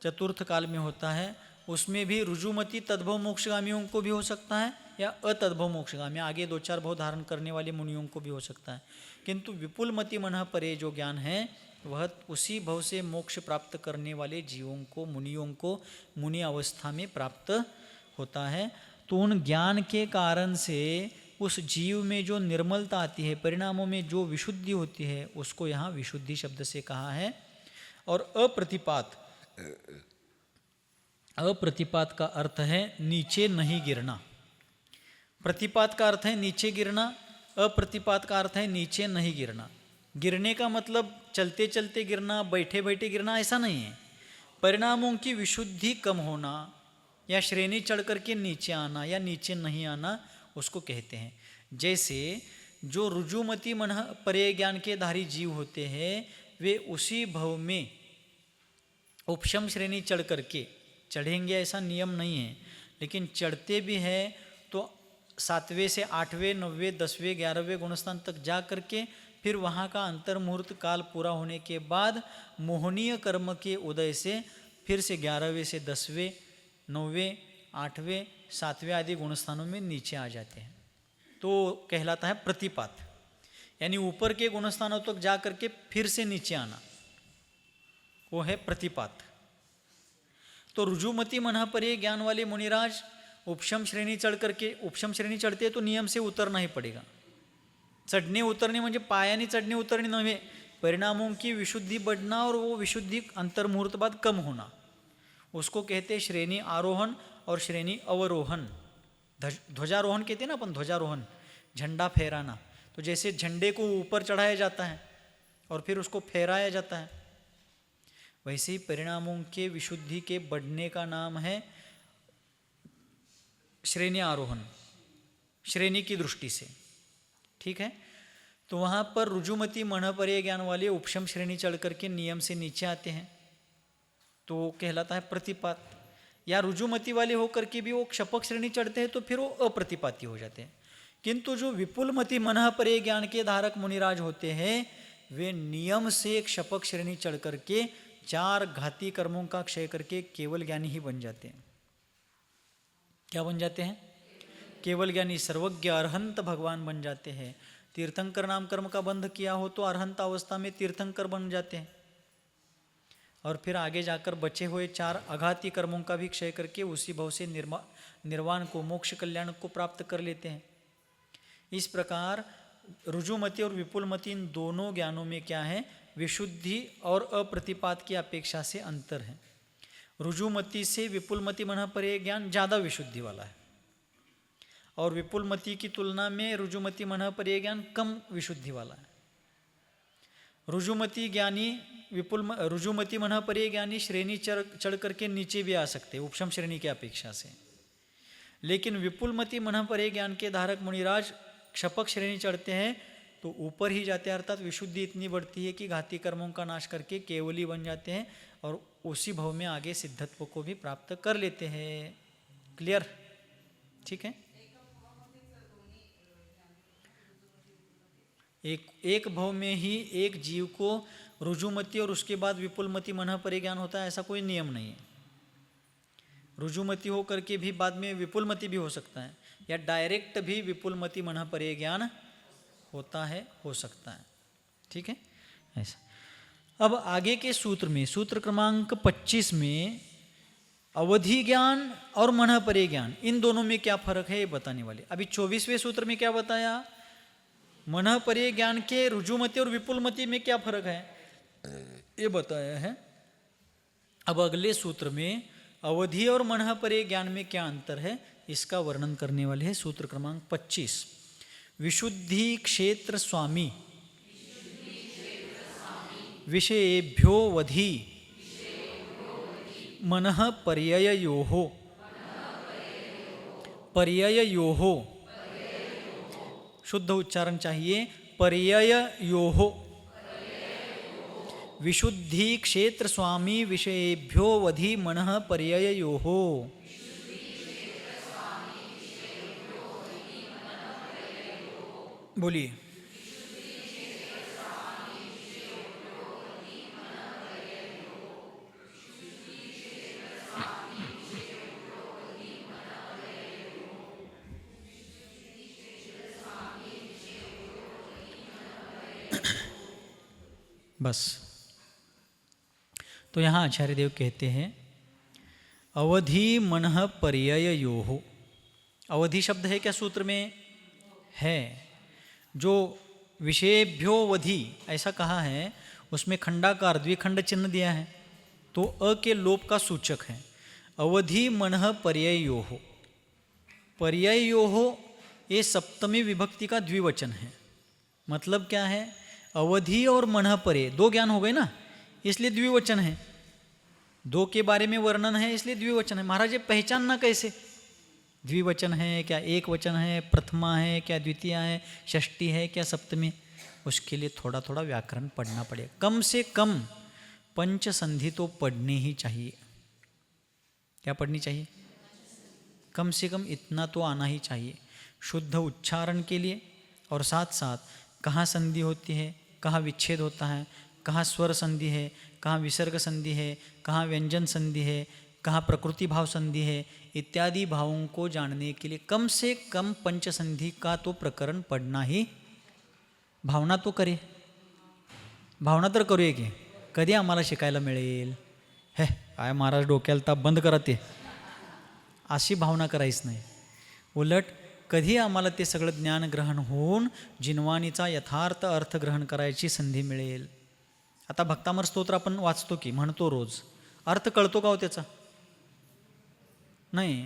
चतुर्थ काल में होता है। उसमें भी रुजुमति तद्भव मोक्षगामियों को भी हो सकता है या अतद्भव मोक्षगामी, आगे 2-4 भव धारण करने वाले मुनियों को भी हो सकता है। किंतु विपुलमति मनः परे जो ज्ञान है वह उसी भव से मोक्ष प्राप्त करने वाले जीवों को, मुनियों को मुनि अवस्था में प्राप्त होता है। तो उन ज्ञान के कारण से उस जीव में जो निर्मलता आती है, परिणामों में जो विशुद्धि होती है, उसको यहाँ विशुद्धि शब्द से कहा है। और अप्रतिपात, अप्रतिपात का अर्थ है नीचे नहीं गिरना। प्रतिपात का अर्थ है नीचे गिरना, अप्रतिपात का अर्थ है नीचे नहीं गिरना। गिरने का मतलब चलते चलते गिरना, बैठे बैठे गिरना, ऐसा नहीं है। परिणामों की विशुद्धि कम होना या श्रेणी चढ़ करके नीचे आना या नीचे नहीं आना, उसको कहते हैं। जैसे जो रुजुमति मनः परे ज्ञान के धारी जीव होते हैं, वे उसी भव में उपशम श्रेणी चढ़ करके, चढ़ेंगे ऐसा नियम नहीं है, लेकिन चढ़ते भी हैं तो 7वें से 8वें, 9वें, 10वें, 11वें गुणस्थान तक जा करके फिर वहाँ का अंतर्मुहूर्त काल पूरा होने के बाद मोहनीय कर्म के उदय से फिर से 11वें से 10वें, 9वें, 8वें, 7वें आदि गुणस्थानों में नीचे आ जाते हैं। तो कहलाता है प्रतिपात, यानी ऊपर के गुणस्थानों तक जा करके फिर से नीचे आना, वो है प्रतिपात। तो रुजुमति मनः परे ज्ञान वाले मुनिराज उपशम श्रेणी चढ़ करके, उपशम श्रेणी चढ़ते तो नियम से उतरना ही पड़ेगा। चढ़ने उतरने म्हणजे पायाने चढ़ने उतरने नव्हे, परिणामों की विशुद्धि बढ़ना और वो विशुद्धि अंतर्मुहूर्त बाद कम होना, उसको कहते हैं श्रेणी आरोहण और श्रेणी अवरोहण। ध्वजारोहण कहते हैं ना अपन, ध्वजारोहण, झंडा फहराना। तो जैसे झंडे को ऊपर चढ़ाया जाता है और फिर उसको फहराया जाता है, वैसे ही परिणामों के विशुद्धि के बढ़ने का नाम है श्रेणी आरोहण, श्रेणी की दृष्टि से। ठीक है, तो वहाँ पर रुजुमति मनः परे ज्ञान वाले उपशम श्रेणी चढ़ करके नियम से नीचे आते हैं, तो कहलाता है प्रतिपात। या रुजुमति वाले होकर के भी वो क्षपक श्रेणी चढ़ते हैं तो फिर वो अप्रतिपाती हो जाते हैं। किंतु जो विपुलमति मनः परे ज्ञान के धारक मुनिराज होते हैं, वे नियम से क्षपक श्रेणी चढ़ करके 4 घाती कर्मों का क्षय करके केवल ज्ञानी ही बन जाते हैं। क्या बन जाते हैं? केवल ज्ञानी, सर्वज्ञ अरहंत भगवान बन जाते हैं। तीर्थंकर नाम कर्म का बंध किया हो तो अरहंत अवस्था में तीर्थंकर बन जाते हैं, और फिर आगे जाकर बचे हुए 4 अघाती कर्मों का भी क्षय करके उसी भव से निर्वाण को, मोक्ष कल्याण को प्राप्त कर लेते हैं। इस प्रकार रुजुमति और विपुलमति इन दोनों ज्ञानों में क्या है? विशुद्धि और अप्रतिपात की अपेक्षा से अंतर है। रुजुमति से विपुलमति मनः परे ज्ञान ज़्यादा विशुद्धि वाला है, और विपुलमति की तुलना में रुजुमति मनः परे ज्ञान कम विशुद्धि वाला है। रुजुमति ज्ञानी रुजुमति मनः परे ज्ञानी श्रेणी चढ़ करके नीचे भी आ सकते हैं उपशम श्रेणी की अपेक्षा से, लेकिन विपुलमति मनः परे ज्ञान के धारक मुनिराज क्षपक श्रेणी चढ़ते हैं तो ऊपर ही जाते हैं, अर्थात विशुद्धि इतनी बढ़ती है कि घाती कर्मों का नाश करके केवली बन जाते हैं और उसी भव में आगे सिद्धत्व को भी प्राप्त कर लेते हैं। क्लियर? ठीक है। एक भव में ही एक जीव को रुजुमति और उसके बाद विपुलमति मनः परे ज्ञान होता है, ऐसा कोई नियम नहीं है। रुजुमति हो करके भी बाद में विपुलमति भी हो सकता है, या डायरेक्ट भी विपुलमति मनः परे ज्ञान होता है, हो सकता है। ठीक है, ऐसा। अब आगे के सूत्र में, सूत्र क्रमांक 25 में अवधि ज्ञान और मनः परे ज्ञान, इन दोनों में क्या फर्क है ये बताने वाले। अभी 24वें सूत्र में क्या बताया? मनः परे ज्ञान के रुजुमति और विपुलमति में क्या फर्क है ये बताया है। अब अगले सूत्र में अवधि और मनः परे ज्ञान में क्या अंतर है इसका वर्णन करने वाले हैं। सूत्र क्रमांक 25, विशुद्धि क्षेत्र स्वामी विषयेभ्योऽवधि मनः पर्यययोः पर्यययोः शुद्ध उच्चारण चाहिए, पर्यययोः विशुद्धि क्षेत्र स्वामी विषयेभ्योऽवधि मनः पर्यययोः। बोलिए। बस। तो यहाँ आचार्य देव कहते हैं अवधि मनः पर्यययोः। अवधि शब्द है क्या सूत्र में? है। जो विषयेभ्योऽवधि ऐसा कहा है उसमें खंडाकार द्विखंड चिन्ह दिया है, तो अ के लोप का सूचक है। अवधि मनः पर्यययोः। पर्यययोः ये सप्तमी विभक्ति का द्विवचन है। मतलब क्या है? अवधि और मनः पर्यय दो ज्ञान हो गए ना, इसलिए द्विवचन है। दो के बारे में वर्णन है इसलिए द्विवचन है। महाराज ये पहचानना कैसे? द्विवचन है क्या, एक वचन है, प्रथमा है क्या, द्वितीय है, षष्ठी है क्या, सप्तमी? उसके लिए थोड़ा थोड़ा व्याकरण पढ़ना पड़ेगा। कम से कम पंच संधि तो पढ़नी ही चाहिए। क्या पढ़नी चाहिए? कम से कम इतना तो आना ही चाहिए शुद्ध उच्चारण के लिए। और साथ साथ कहाँ संधि होती है, कहाँ विच्छेद होता है, कहाँ स्वर संधि है, कहाँ विसर्ग संधि है, कहाँ व्यंजन संधि है, कहाँ प्रकृति भाव संधि है, इत्यादि भावों को जानने के लिए कम से कम पंच संधि का तो प्रकरण पढ़ना ही। भावना तो करे, भावना तर करूया की कधी आम्हाला शिकायला मिळेल, हे काय महाराज डोक्याला ताप बंद करा ते, अशी भावना करायच नाही। उलट कधी आम्हाला ते सगळं ज्ञान ग्रहण होऊन जिनवानीचा यथार्थ अर्थ ग्रहण करायची संधी मिळेल। आता भक्तामर स्तोत्र आपण वाचतो की, म्हणतो रोज, अर्थ कळतो का हो त्याचा? नाही,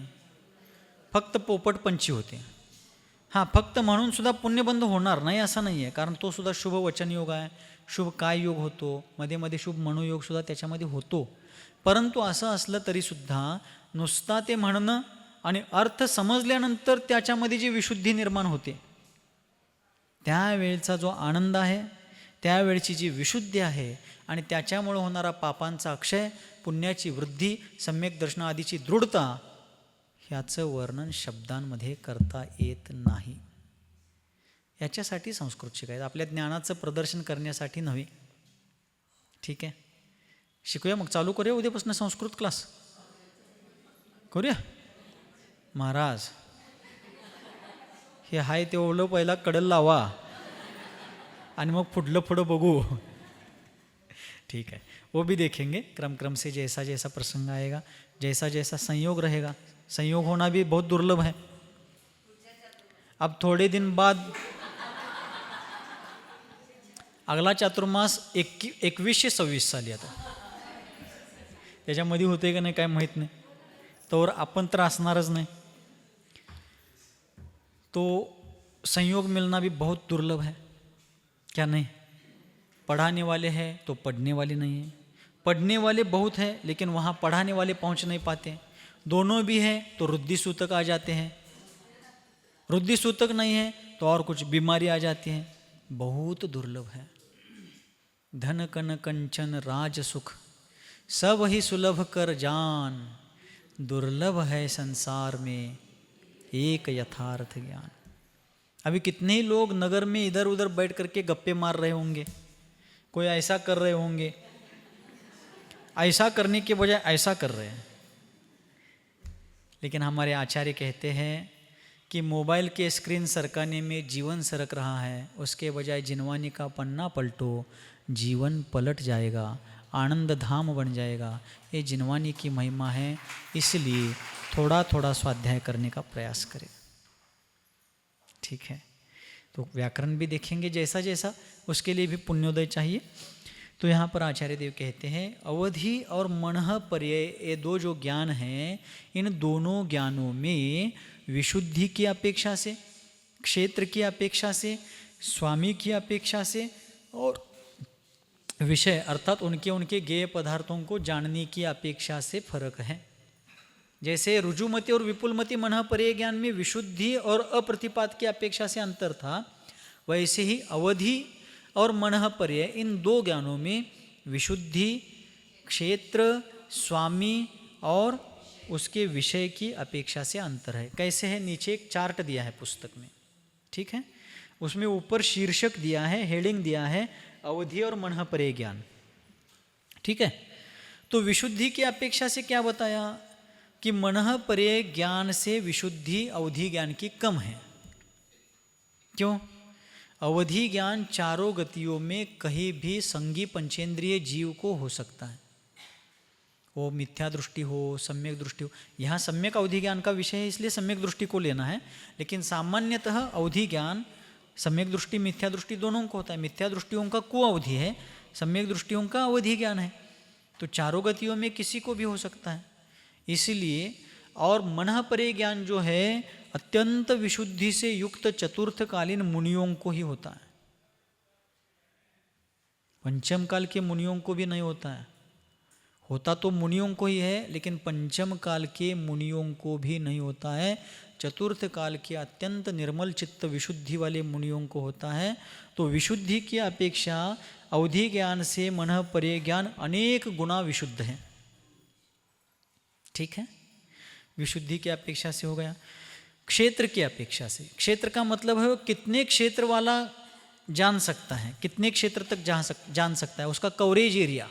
फक्त पोपट पंची होते। हां, फक्त म्हणून सुद्धा पुण्यबंध होणार नाही असं नाही आहे, कारण तो सुद्धा शुभ वचन योग आहे, शुभ काय योग होतो, मध्ये मध्ये शुभ मनोयोग सुद्धा त्याच्यामध्ये होतो। परंतु असं असलं तरीसुद्धा नुसता ते म्हणणं आणि अर्थ समजल्यानंतर त्याच्यामध्ये जी विशुद्धी निर्माण होते, त्यावेळचा जो आनंद आहे, त्यावेळची जी विशुद्धी आहे आणि त्याच्यामुळे होणारा पापांचा अक्षय, पुण्याची वृद्धी, सम्यक दर्शन आदीची दृढता, ह्याचं वर्णन शब्दांमध्ये करता येत नाही। याच्यासाठी संस्कृत शिकायचं, आपल्या ज्ञानाचं प्रदर्शन करण्यासाठी नव्हे। ठीक आहे, शिकूया मग, चालू करूया उद्यापासून संस्कृत क्लास करूया। महाराज हे हाय ते ओलं पहिला कडल लावा आणि मग पुढं बघू। ठीक है, वो भी देखेंगे क्रम क्रम से, जैसा जैसा प्रसंग आएगा, जैसा जैसा संयोग रहेगा। संयोग होना भी बहुत दुर्लभ है। अब थोड़े दिन बाद अगला चातुर्मास 2126 साली, आता त्याच्यामध्ये होते का नाही काय माहीत नाही, तोवर आपण तर असणारच नाही। तो संयोग मिलना भी बहुत दुर्लभ है, क्या नहीं? पढ़ाने वाले हैं तो पढ़ने वाले नहीं हैं, पढ़ने वाले बहुत हैं लेकिन वहाँ पढ़ाने वाले पहुँच नहीं पाते। दोनों भी हैं तो रुद्धि सूतक आ जाते हैं, रुद्धि सूतक नहीं है तो और कुछ बीमारी आ जाती है। बहुत दुर्लभ है। धन कन कंचन राज सुख सब ही सुलभ कर जान, दुर्लभ है संसार में एक यथार्थ ज्ञान। अभी कितने ही लोग नगर में इधर उधर बैठ करके गप्पे मार रहे होंगे, कोई ऐसा कर रहे होंगे, ऐसा करने के बजाय ऐसा कर रहे हैं। लेकिन हमारे आचार्य कहते हैं कि मोबाइल के स्क्रीन सरकाने में जीवन सरक रहा है, उसके बजाय जिनवानी का पन्ना पलटो, जीवन पलट जाएगा, आनंद धाम बन जाएगा। ये जिनवानी की महिमा है, इसलिए थोड़ा थोड़ा स्वाध्याय करने का प्रयास करें। ठीक है, तो व्याकरण भी देखेंगे जैसा जैसा, उसके लिए भी पुण्योदय चाहिए। तो यहाँ पर आचार्य देव कहते हैं अवधि और मनः पर्यय, ये दो जो ज्ञान हैं, इन दोनों ज्ञानों में विशुद्धि की अपेक्षा से, क्षेत्र की अपेक्षा से, स्वामी की अपेक्षा से और विषय अर्थात उनके उनके ज्ञेय पदार्थों को जानने की अपेक्षा से फर्क है। जैसे रुजुमति और विपुलमति मनः परे ज्ञान में विशुद्धि और अप्रतिपात की अपेक्षा से अंतर था, वैसे ही अवधि और मनः पर्य इन दो ज्ञानों में विशुद्धि, क्षेत्र, स्वामी और उसके विषय की अपेक्षा से अंतर है। कैसे है, नीचे एक चार्ट दिया है पुस्तक में, ठीक है, उसमें ऊपर शीर्षक दिया है, हेडिंग दिया है अवधि और मनः परे ज्ञान, ठीक है। तो विशुद्धि की अपेक्षा से क्या बताया कि मनः परे ज्ञान से विशुद्धि अवधि ज्ञान की कम है। क्यों? अवधि ज्ञान चारों गतियों में कहीं भी संगी पंचेंद्रिय जीव को हो सकता है, वो मिथ्या दृष्टि हो, सम्यक दृष्टि हो। यहाँ सम्यक अवधि ज्ञान का विषय है, इसलिए सम्यक दृष्टि को लेना है, लेकिन सामान्यतः अवधि ज्ञान सम्यक दृष्टि मिथ्या दृष्टि दोनों को होता है। मिथ्या दृष्टियों का कुअवधि है, सम्यक दृष्टियों का अवधि ज्ञान है। तो चारों गतियों में किसी को भी हो सकता है, इसलिए। और मनः परे ज्ञान जो है अत्यंत विशुद्धि से युक्त चतुर्थकालीन मुनियों को ही होता है, पंचम काल के मुनियों को भी नहीं होता है। होता तो मुनियों को ही है, लेकिन पंचम काल के मुनियों को भी नहीं होता है। चतुर्थ काल के अत्यंत निर्मल चित्त विशुद्धि वाले मुनियों को होता है। तो विशुद्धि की अपेक्षा अवधि ज्ञान से मनः परे ज्ञान अनेक गुना विशुद्ध है, ठीक है। विशुद्धि की अपेक्षा से हो गया। क्षेत्र की अपेक्षा से, क्षेत्र का मतलब है वो कितने क्षेत्र वाला जान सकता है, कितने क्षेत्र तक जान सकता है, उसका कवरेज एरिया,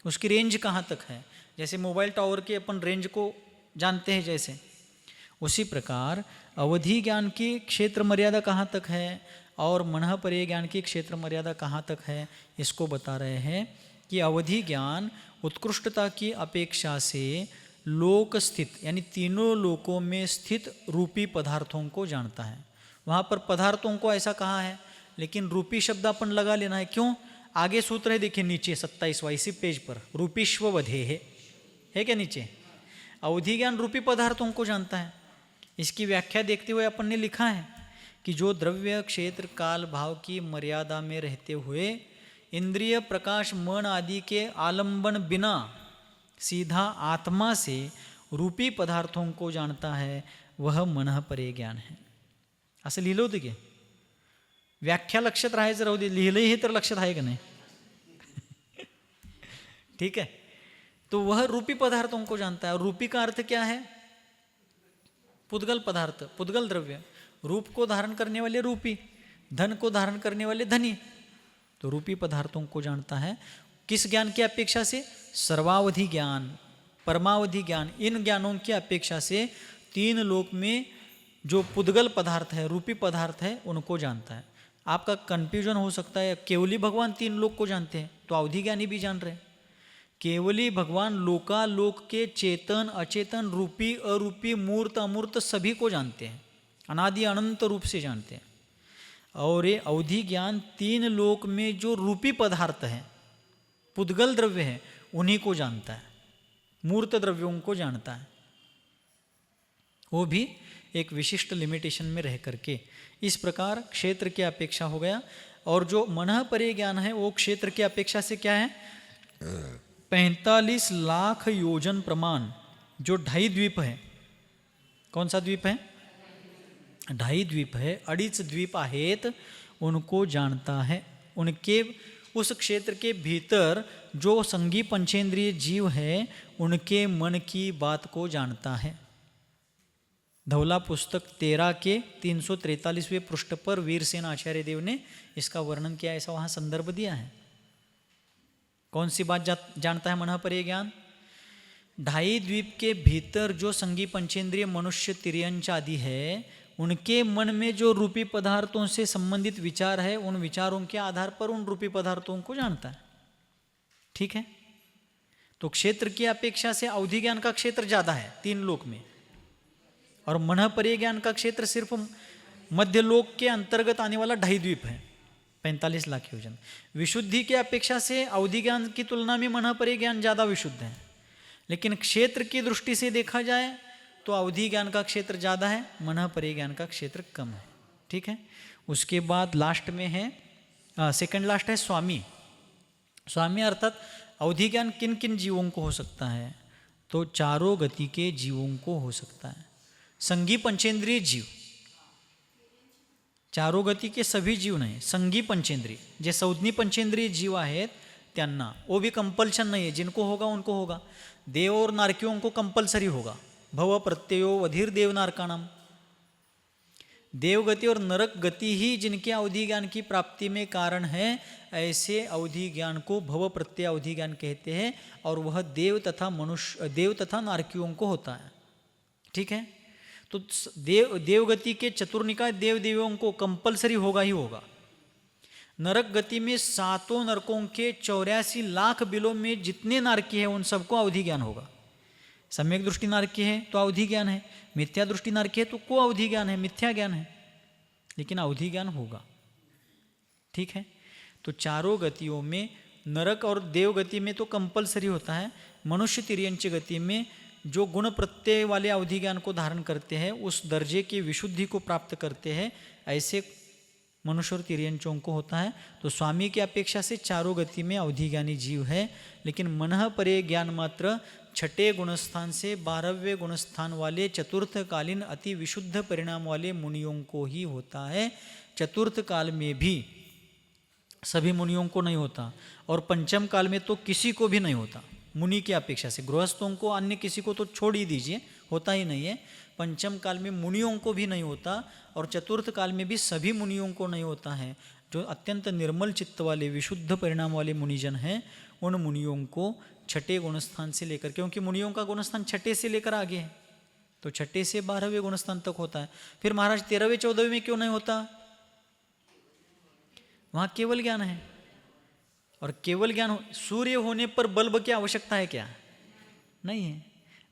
उसकी रेंज कहाँ तक है। जैसे मोबाइल टावर के अपन रेंज को जानते हैं, जैसे उसी प्रकार अवधि ज्ञान की क्षेत्र मर्यादा कहाँ तक है और मनः परे ज्ञान की क्षेत्र मर्यादा कहाँ तक है, इसको बता रहे हैं कि अवधि ज्ञान उत्कृष्टता की अपेक्षा से लोक स्थित यानी तीनों लोकों में स्थित रूपी पदार्थों को जानता है। वहाँ पर पदार्थों को ऐसा कहा है, लेकिन रूपी शब्द अपन लगा लेना है। क्यों? आगे सूत्र है, देखिए नीचे 27वां इसी पेज पर, रूपीश्व वधे है क्या नीचे। अवधि ज्ञान रूपी पदार्थों को जानता है। इसकी व्याख्या देखते हुए अपन ने लिखा है कि जो द्रव्य क्षेत्र काल भाव की मर्यादा में रहते हुए इंद्रिय प्रकाश मन आदि के आलंबन बिना सीधा आत्मा से रूपी पदार्थों को जानता है, वह मनः परे ज्ञान है। असं लिहिलं होतं की व्याख्या लक्षात राहायचं राहू दे, लिहिलंही हे तर लक्षात आहे का नाही ठीक है। तो वह रूपी पदार्थों को जानता है। रूपी का अर्थ क्या है? पुद्गल पदार्थ, पुद्गल द्रव्य। रूप को धारण करने वाले रूपी, धन को धारण करने वाले धनी। तो रूपी पदार्थों को जानता है। किस ज्ञान की अपेक्षा से? सर्वावधि ज्ञान, परमावधि ज्ञान, इन ज्ञानों की अपेक्षा से तीन लोक में जो पुद्गल पदार्थ है, रूपी पदार्थ है, उनको जानता है। आपका कंफ्यूजन हो सकता है, केवली भगवान तीन लोक को जानते हैं, तो अवधि ज्ञानी भी जान रहे हैं। केवली भगवान लोकालोक के चेतन अचेतन रूपी अरूपी मूर्त अमूर्त सभी को जानते हैं, अनादि अनंत रूप से जानते हैं। और ये अवधि ज्ञान तीन लोक में जो रूपी पदार्थ है, पुद्गल द्रव्य है, उन्हीं को जानता है, मूर्त द्रव्यों को जानता है, वो भी एक विशिष्ट लिमिटेशन में रह करके। इस प्रकार क्षेत्र की अपेक्षा हो गया। और जो मनः परे ज्ञान है वो क्षेत्र की अपेक्षा से क्या है? 45 लाख योजन प्रमाण, जो 2.5 द्वीप है। कौन सा द्वीप है? 2.5 द्वीप है, 2.5 द्वीप आहेत, उनको जानता है। उनके उस क्षेत्र के भीतर जो संगी पंचेंद्रिय जीव है, उनके मन की बात को जानता है। धवला पुस्तक 13 के 343वें पृष्ठ पर वीरसेन आचार्य देव ने इसका वर्णन किया, ऐसा वहाँ संदर्भ दिया है। कौन सी बात जानता है मनः परे ज्ञान? 2.5 द्वीप के भीतर जो संगी पंचेंद्रिय मनुष्य तिर्यंच आदि है, उनके मन में जो रूपी पदार्थों से संबंधित विचार है, उन विचारों के आधार पर उन रूपी पदार्थों को जानता है। ठीक है। तो क्षेत्र की अपेक्षा से अवधि ज्ञान का क्षेत्र ज्यादा है तीन लोक में, और मनः परे ज्ञान का क्षेत्र सिर्फ मध्य लोक के अंतर्गत आने वाला 2.5 द्वीप है, 45 लाख योजन। विशुद्धि की अपेक्षा से अवधि ज्ञान की तुलना में मनः परे ज्ञान ज्यादा विशुद्ध है, लेकिन क्षेत्र की दृष्टि से देखा जाए तो अवधि ज्ञान का क्षेत्र ज़्यादा है, मनः परे ज्ञान का क्षेत्र कम है। ठीक है। उसके बाद लास्ट में है, सेकंड लास्ट है स्वामी। स्वामी अर्थात अवधि ज्ञान किन किन जीवों को हो सकता है? तो चारों गति के जीवों को हो सकता है। संगी पंचेंद्रिय जीव, चारों गती के सभी जीव नाही, संगी पंचेंद्रिय, जे संज्ञी पंचेंद्रिय जीव आहेत त्यांना, वो भी कंपल्शन नहीं है, जिनको होगा उनको होगा। देव और नारकियों को कंपल्सरी होगा। भव प्रत्ययो वधीर देव नारकाणाम, देवगति और नरक गति ही जिनके अवधि ज्ञान की प्राप्ति में कारण है, ऐसे अवधि ज्ञान को भव प्रत्यय अवधि ज्ञान कहते हैं, और वह देव तथा मनुष्य, देव तथा नारकियों को होता है। ठीक है, तो देवगति के चतुर्निकाय देव देवियों को कंपल्सरी होगा ही होगा। नरक गति में 7 नरकों के 84 लाख बिलों में जितने नारकी हैं उन सबको अवधि ज्ञान होगा। सम्यक दृष्टि नारकी है तो अवधि ज्ञान है, मिथ्या दृष्टि नारकी है तो को अवधि ज्ञान है, मिथ्या ज्ञान है, लेकिन अवधि ज्ञान होगा। ठीक है, तो चारों गतियों में नरक और देव गति में तो कंपल्सरी होता है। मनुष्य तिर्यंच गति में जो गुण प्रत्यय वाले अवधि ज्ञान को धारण करते हैं, उस दर्जे की विशुद्धि को प्राप्त करते हैं, ऐसे मनुष्य और तिर्यंचों को होता है। तो स्वामी की अपेक्षा से चारों गति में अवधि ज्ञानी जीव है, लेकिन मनः परे ज्ञान मात्र छठे गुणस्थान से 12वें गुणस्थान वाले चतुर्थ कालीन अति विशुद्ध परिणाम वाले मुनियों को ही होता है। चतुर्थ काल में भी सभी मुनियों को नहीं होता, और पंचम काल में तो किसी को भी नहीं होता मुनि की अपेक्षा से। गृहस्थों को, अन्य किसी को तो छोड़ ही दीजिए, होता ही नहीं है। पंचम काल में मुनियों को भी नहीं होता, और चतुर्थ काल में भी सभी मुनियों को नहीं होता है। जो अत्यंत निर्मल चित्त वाले विशुद्ध परिणाम वाले मुनिजन हैं, उन मुनियों को छठे गुणस्थान से लेकर, क्योंकि मुनियों का गुणस्थान छठे से लेकर आगे है, तो छठे से 12वें गुणस्थान तक होता है। फिर महाराज 13वें 14वें में क्यों नहीं होता? वहाँ केवल ज्ञान है, और केवल ज्ञान, सूर्य होने पर बल्ब की आवश्यकता है क्या? नहीं है।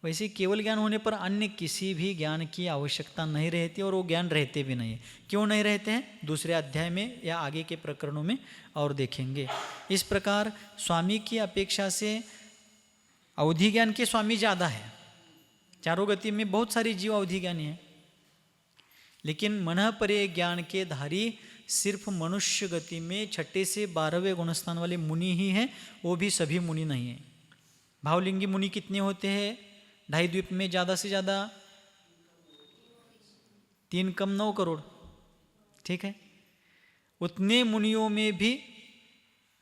वैसे केवल ज्ञान होने पर अन्य किसी भी ज्ञान की आवश्यकता नहीं रहती, और वो ज्ञान रहते भी नहीं है। क्यों नहीं रहते हैं? दूसरे अध्याय में या आगे के प्रकरणों में और देखेंगे। इस प्रकार स्वामी की अपेक्षा से अवधि ज्ञान के स्वामी ज़्यादा है। चारों गति में बहुत सारी जीव अवधि ज्ञानी है, लेकिन मनः परे ज्ञान के धारी सिर्फ मनुष्य गति में छठे से 12वें गुणस्थान वाले मुनि ही हैं, वो भी सभी मुनि नहीं हैं। भावलिंगी मुनि कितने होते हैं? 2.5 द्वीप में ज़्यादा से ज़्यादा 3 कम 9 करोड़। ठीक है, उतने मुनियों में भी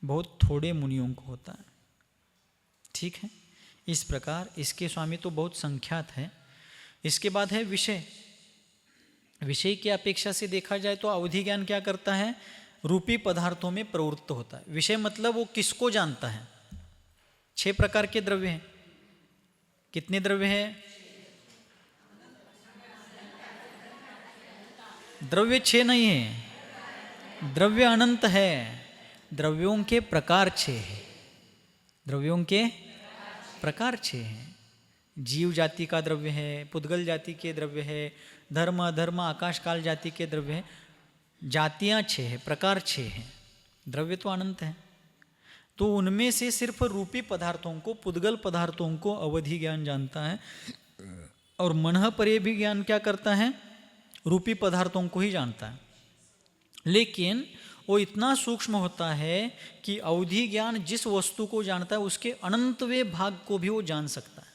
बहुत थोड़े मुनियों को होता है। ठीक है, इस प्रकार इसके स्वामी तो बहुत संख्यात है। इसके बाद है विषय। विषय की अपेक्षा से देखा जाए तो अवधि ज्ञान क्या करता है? रूपी पदार्थों में प्रवृत्त होता है। विषय मतलब वो किसको जानता है? 6 प्रकार के द्रव्य हैं। कितने द्रव्य हैं? द्रव्य 6 नहीं है, द्रव्य अनंत है। द्रव्यों के प्रकार 6 है, द्रव्यों के प्रकार 6 हैं। जीव जाति का द्रव्य है, पुद्गल जाति के द्रव्य है, धर्म अधर्म आकाश काल जाति के द्रव्य है। जातियाँ 6 है, प्रकार 6 हैं, द्रव्य तो अनंत है। तो उनमें से सिर्फ रूपी पदार्थों को, पुद्गल पदार्थों को अवधि ज्ञान जानता है, और मनः परे भी ज्ञान क्या करता है? रूपी पदार्थों को ही जानता है। लेकिन वो इतना सूक्ष्म होता है कि अवधि ज्ञान जिस वस्तु को जानता है उसके अनंतवें भाग को भी वो जान सकता है।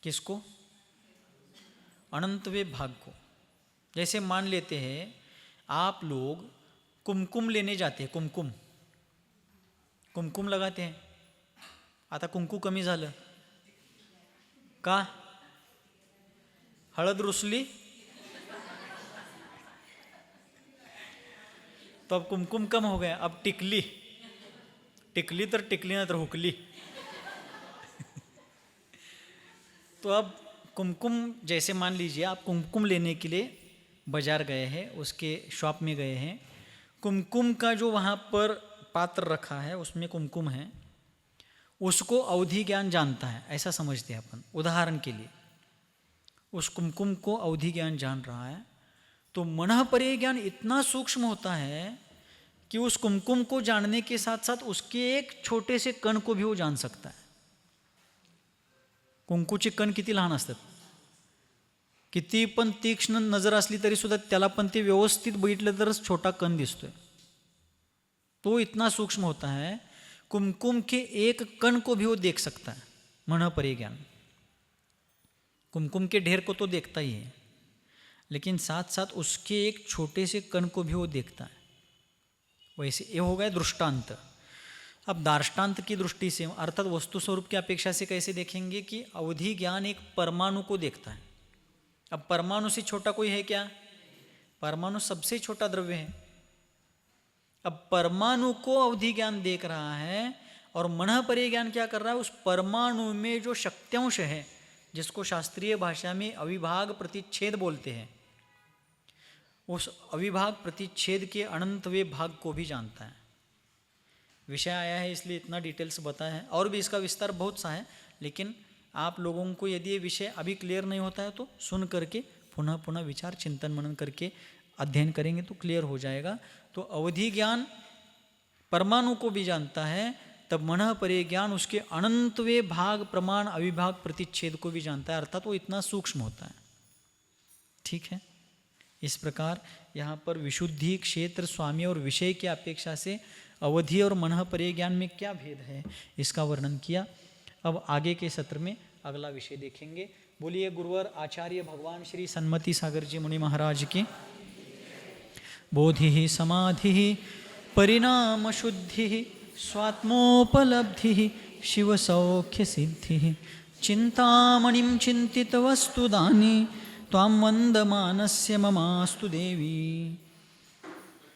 किसको? अनंतवें भाग को। जैसे मान लेते हैं आप लोग कुमकुम लेने जाते हैं, कुमकुम लगाते हैं। आता कुंकू कमी झालं का? हळद रुसली तो अब कुमकुम कम हो गया, अब टिकली तर टिकली ना तर हुकली। तो अब कुमकुम, जैसे मान लीजिए आप कुमकुम लेने के लिए बाजार गए हैं, उसके शॉप में गए हैं, कुमकुम का जो वहाँ पर पात्र रखा है उसमें कुमकुम है, उसको अवधि ज्ञान जानता है, ऐसा समझते हैं अपन। उदाहरण के लिए उस कुमकुम को अवधि ज्ञान जान रहा है, तो मनः परे ज्ञान इतना सूक्ष्म होता है कि उस कुमकुम को जानने के साथ साथ उसके एक छोटे से कण को भी वो जान सकता है। कुंकूचे कण किती लहान असतात, किती पण तीक्ष्ण नजर असली तरी सुद्धा त्याला पण ते व्यवस्थित बघितलं तरच छोटा कण दिसतोय। तो इतना सूक्ष्म होता है, कुमकुम के एक कण को भी वो देख सकता है, मन परे ज्ञान। कुमकुम के ढेर को तो देखता ही है, लेकिन साथ साथ उसके एक छोटे से कण को भी वो देखता है। वैसे ये हो गया दृष्टांत। अब दार्ष्टान्त की दृष्टि से अर्थात वस्तु स्वरूप की अपेक्षा से कैसे देखेंगे कि अवधि ज्ञान एक परमाणु को देखता है। अब परमाणु से छोटा कोई है क्या? परमाणु सबसे छोटा द्रव्य है। अब परमाणु को अवधि ज्ञान देख रहा है और मनः परे ज्ञान क्या कर रहा है? उस परमाणु में जो शक्त्यांश है, जिसको शास्त्रीय भाषा में अविभाग प्रतिच्छेद बोलते हैं, उस अविभाग प्रतिच्छेद के अनंतवें भाग को भी जानता है। विषय आया है इसलिए इतना डिटेल्स बताया है, और भी इसका विस्तार बहुत सा है, लेकिन आप लोगों को यदि ये विषय अभी क्लियर नहीं होता है तो सुन करके पुनः पुनः विचार चिंतन मनन करके अध्ययन करेंगे तो क्लियर हो जाएगा। तो अवधि ज्ञान परमाणु को भी जानता है, तब मनः परे ज्ञान उसके अनंतवें भाग प्रमाण अविभाग प्रतिच्छेद को भी जानता है, अर्थात वो इतना सूक्ष्म होता है। ठीक है, इस प्रकार यहाँ पर विशुद्धि, क्षेत्र, स्वामी और विषय की अपेक्षा से अवधि और मनः परे ज्ञान में क्या भेद है इसका वर्णन किया। अब आगे के सत्र में अगला विषय देखेंगे। बोलिए गुरुवर आचार्य भगवान श्री सन्मति सागर जी मुनि महाराज की। बोधि समाधि परिणाम शुद्धि स्वात्मोपलब्धि शिव सौख्य सिद्धि चिंतामणिं चिंतित वस्तुदानी त्वां वंदमानस्य ममास्तु देवी।